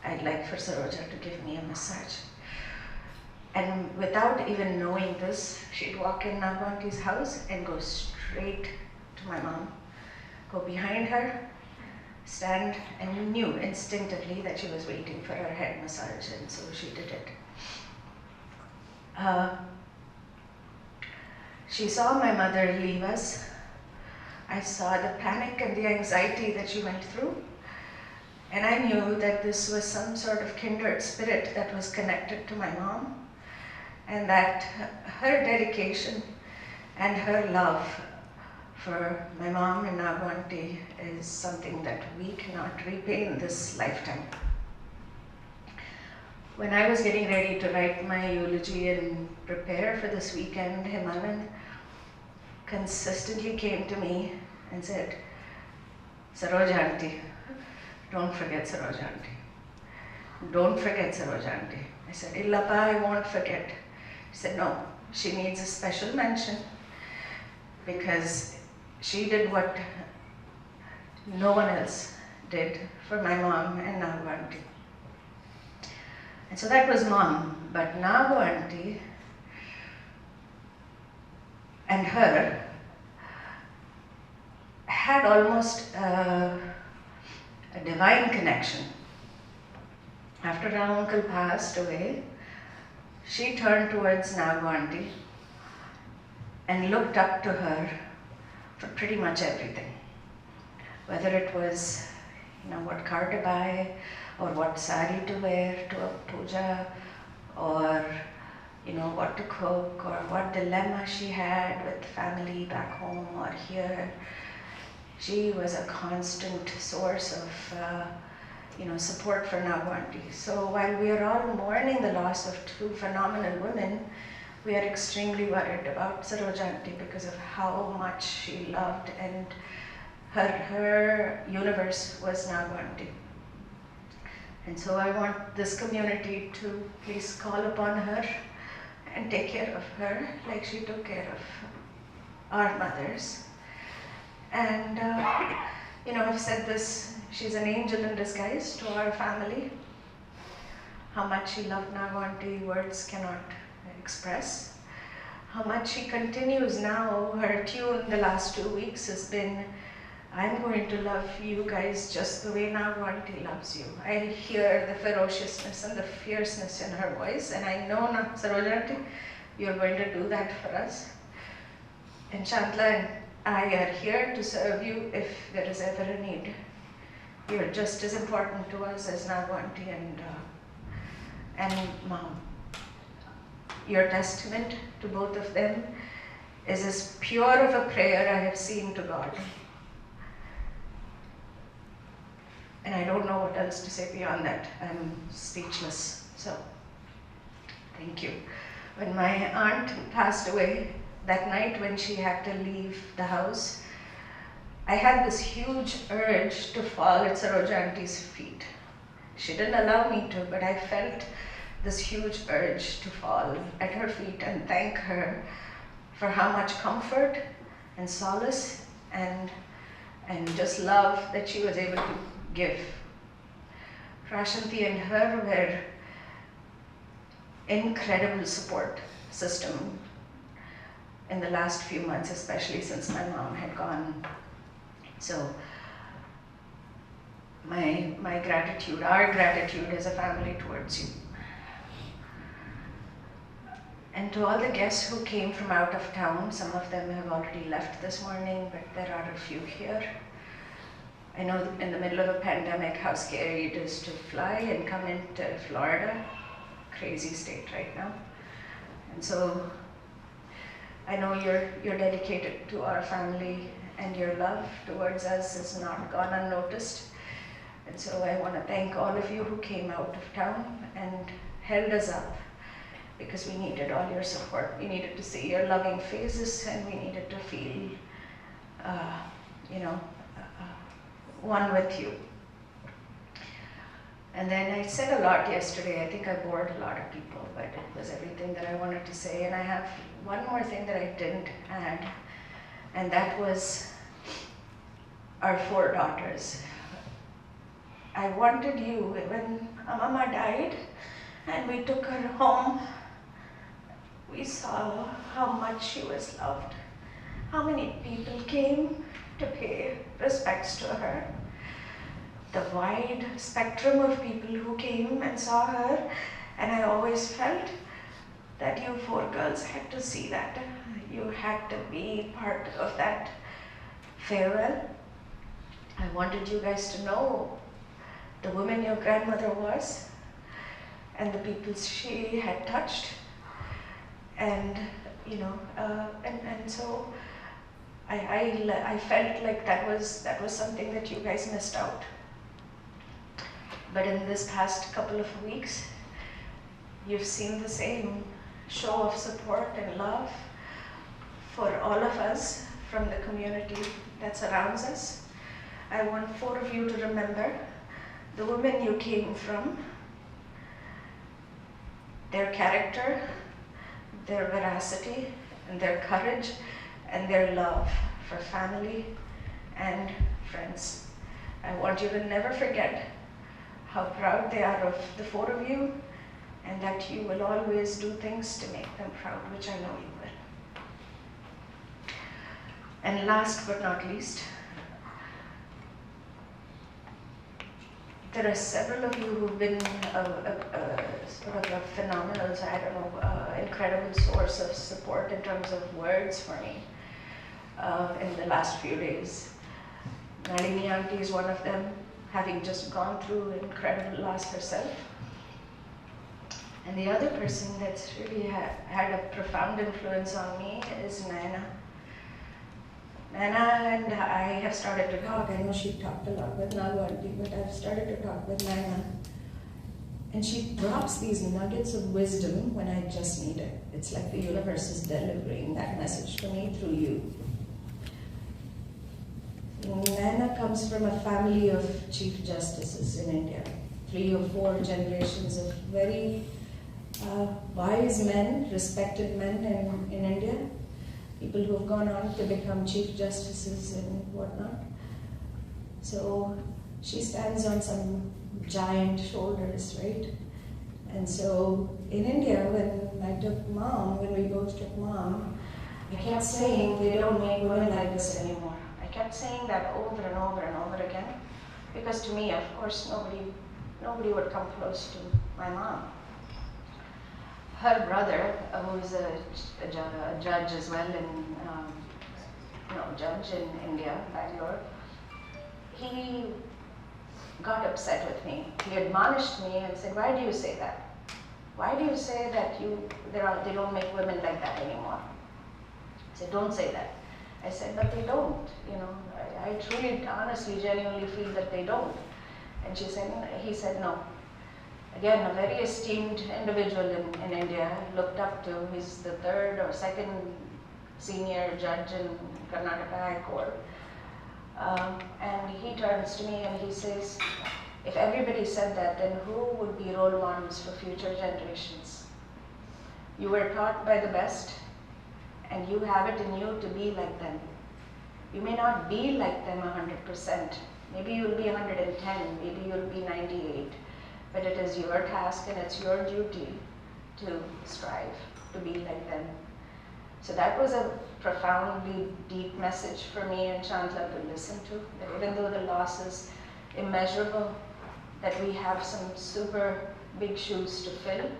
I'd like for Saroja to give me a massage. And without even knowing this, she'd walk in Nagarathna's house and go straight to my mom, go behind her, stand, and knew instinctively that she was waiting for her head massage, and so she did it. She saw my mother leave us. I saw the panic and the anxiety that she went through, and I knew that this was some sort of kindred spirit that was connected to my mom, and that her dedication and her love for my mom and Nagu auntie is something that we cannot repay in this lifetime. When I was getting ready to write my eulogy and prepare for this weekend, Himanand consistently came to me and said, Saroj auntie, don't forget Saroj auntie. Don't forget Saroj auntie. I said, Illappa, I won't forget. He said, no, she needs a special mention because she did what no one else did for my mom and Nagu auntie. And so that was mom, but Nagu auntie and her had almost a divine connection. After our uncle passed away, she turned towards Nagu auntie and looked up to her for pretty much everything. Whether it was, what car to buy, or what sari to wear to a puja, or what to cook, or what dilemma she had with family back home or here. She was a constant source of support for Nagu auntie. So while we are all mourning the loss of two phenomenal women, we are extremely worried about Saroj auntie because of how much she loved, and her universe was Nagu auntie. And so I want this community to please call upon her and take care of her like she took care of our mothers. And I've said this, she's an angel in disguise to our family. How much she loved Nagu auntie, words cannot express. How much she continues now, her tune the last 2 weeks has been, I'm going to love you guys just the way Nagu auntie loves you. I hear the ferociousness and the fierceness in her voice, and I know, Saroj auntie, you're going to do that for us. And Shantla and I are here to serve you if there is ever a need. You're just as important to us as Nagu auntie and mom. Your testament to both of them is as pure of a prayer I have seen to God. And I don't know what else to say beyond that. I'm speechless. So, thank you. When my aunt passed away, that night when she had to leave the house, I had this huge urge to fall at Saroj auntie's feet. She didn't allow me to, but I felt this huge urge to fall at her feet and thank her for how much comfort and solace and just love that she was able to give. Prashanti and her were incredible support system in the last few months, especially since my mom had gone. So my gratitude, our gratitude as a family towards you. And to all the guests who came from out of town, some of them have already left this morning, but there are a few here. I know in the middle of a pandemic how scary it is to fly and come into Florida, crazy state right now. And so I know you're dedicated to our family, and your love towards us has not gone unnoticed. And so I want to thank all of you who came out of town and held us up, because we needed all your support. We needed to see your loving faces, and we needed to feel, one with you. And then I said a lot yesterday. I think I bored a lot of people, but it was everything that I wanted to say. And I have one more thing that I didn't add, and that was our 4 daughters. I wanted you, when Mama died and we took her home, we saw how much she was loved, how many people came to pay respects to her, the wide spectrum of people who came and saw her, and I always felt that you 4 girls had to see that. You had to be part of that farewell. I wanted you guys to know the woman your grandmother was and the people she had touched. And, and so I felt like that was something that you guys missed out. But in this past couple of weeks, you've seen the same show of support and love for all of us from the community that surrounds us. I want 4 of you to remember the women you came from, their character, their veracity, and their courage, and their love for family and friends. I want you to never forget how proud they are of the 4 of you, and that you will always do things to make them proud, which I know you will. And last but not least, there are several of you who've been sort of a phenomenal, incredible source of support in terms of words for me in the last few days. Nalini Auntie is one of them, having just gone through incredible loss herself. And the other person that's really had a profound influence on me is Naina. Naina and I have started to talk. I know she talked a lot with Nagu Auntie, but I've started to talk with Naina. And she drops these nuggets of wisdom when I just need it. It's like the universe is delivering that message to me through you. Naina comes from a family of chief justices in India. 3 or 4 generations of very wise men, respected men in India. People who have gone on to become chief justices and whatnot. So she stands on some giant shoulders, right? And so in India, when we both took Mom, I kept saying they don't make women like this anymore. I kept saying that over and over and over again, because to me, of course, nobody would come close to my mom. Her brother, who is a judge as well, judge in India, Bangalore, he got upset with me. He admonished me and said, "Why do you say that? Why do you say that they don't make women like that anymore?" I said, "Don't say that." I said, "But they don't. I truly, honestly, genuinely feel that they don't." And he said, "No." Again, a very esteemed individual in India, looked up to. He's the 3rd or 2nd senior judge in Karnataka High Court. And he turns to me and he says, "If everybody said that, then who would be role models for future generations? You were taught by the best, and you have it in you to be like them. You may not be like them 100%. Maybe you'll be 110, maybe you'll be 98. But it is your task and it's your duty to strive to be like them." So that was a profoundly deep message for me and Chandla to listen to, that even though the loss is immeasurable, that we have some super big shoes to fill,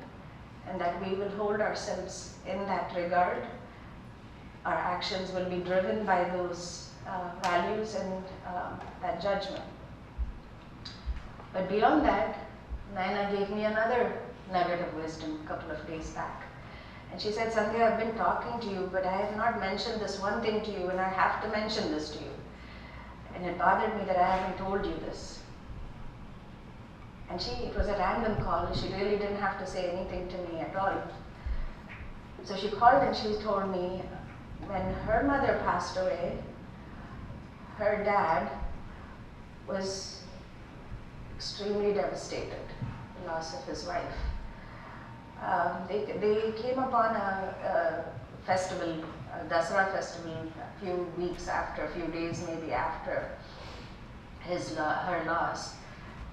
and that we will hold ourselves in that regard. Our actions will be driven by those values and that judgment. But beyond that, Naina gave me another nugget of wisdom a couple of days back. And she said, "Sandhya, I've been talking to you, but I have not mentioned this one thing to you, and I have to mention this to you. And it bothered me that I haven't told you this." And it was a random call. She really didn't have to say anything to me at all. So she called and she told me when her mother passed away, her dad was extremely devastated, the loss of his wife. They came upon a festival, a Dasara festival, a few days maybe after her loss,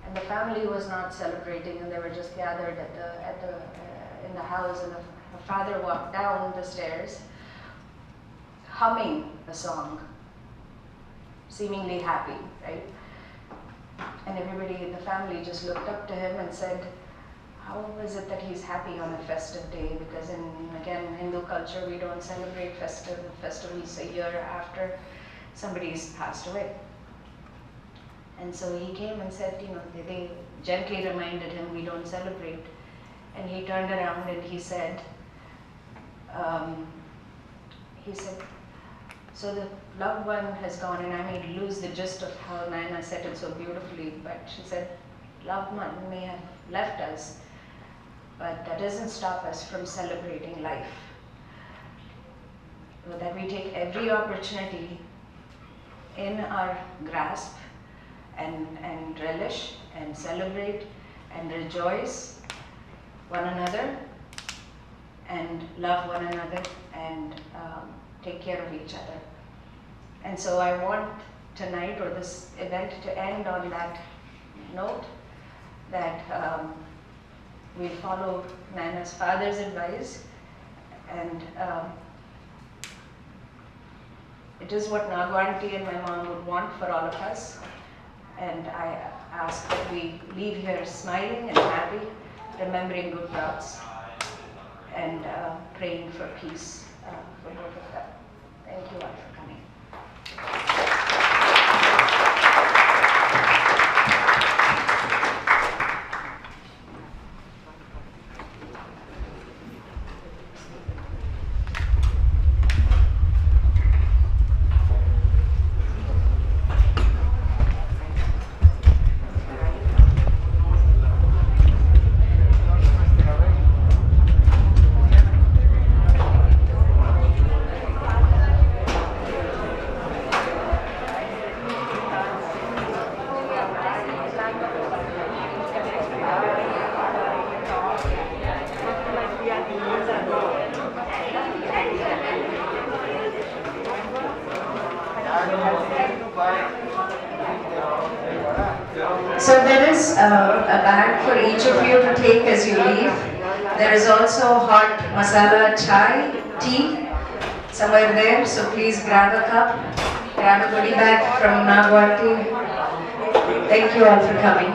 and the family was not celebrating, and they were just gathered in the house, and her father walked down the stairs, humming a song, seemingly happy, right? And everybody in the family just looked up to him and said, "How is it that he's happy on a festive day?" Because in Hindu culture, we don't celebrate festivals a year after somebody's passed away. And so he came and said, they gently reminded him, "We don't celebrate." And he turned around and he said, So the loved one has gone, and I may lose the gist of how Naina said it so beautifully, but she said, loved one may have left us, but that doesn't stop us from celebrating life. So that we take every opportunity in our grasp and relish and celebrate and rejoice one another and love one another and take care of each other. And so I want tonight or this event to end on that note, that we'll follow Naina's father's advice, and it is what Nagu auntie and my mom would want for all of us. And I ask that we leave here smiling and happy, remembering good thoughts, and praying for peace for both of them. Thank you all for coming. So there is a bag for each of you to take as you leave. There is also hot masala chai, tea, somewhere there. So please grab a cup, grab a goodie bag from Nagu auntie. Thank you all for coming.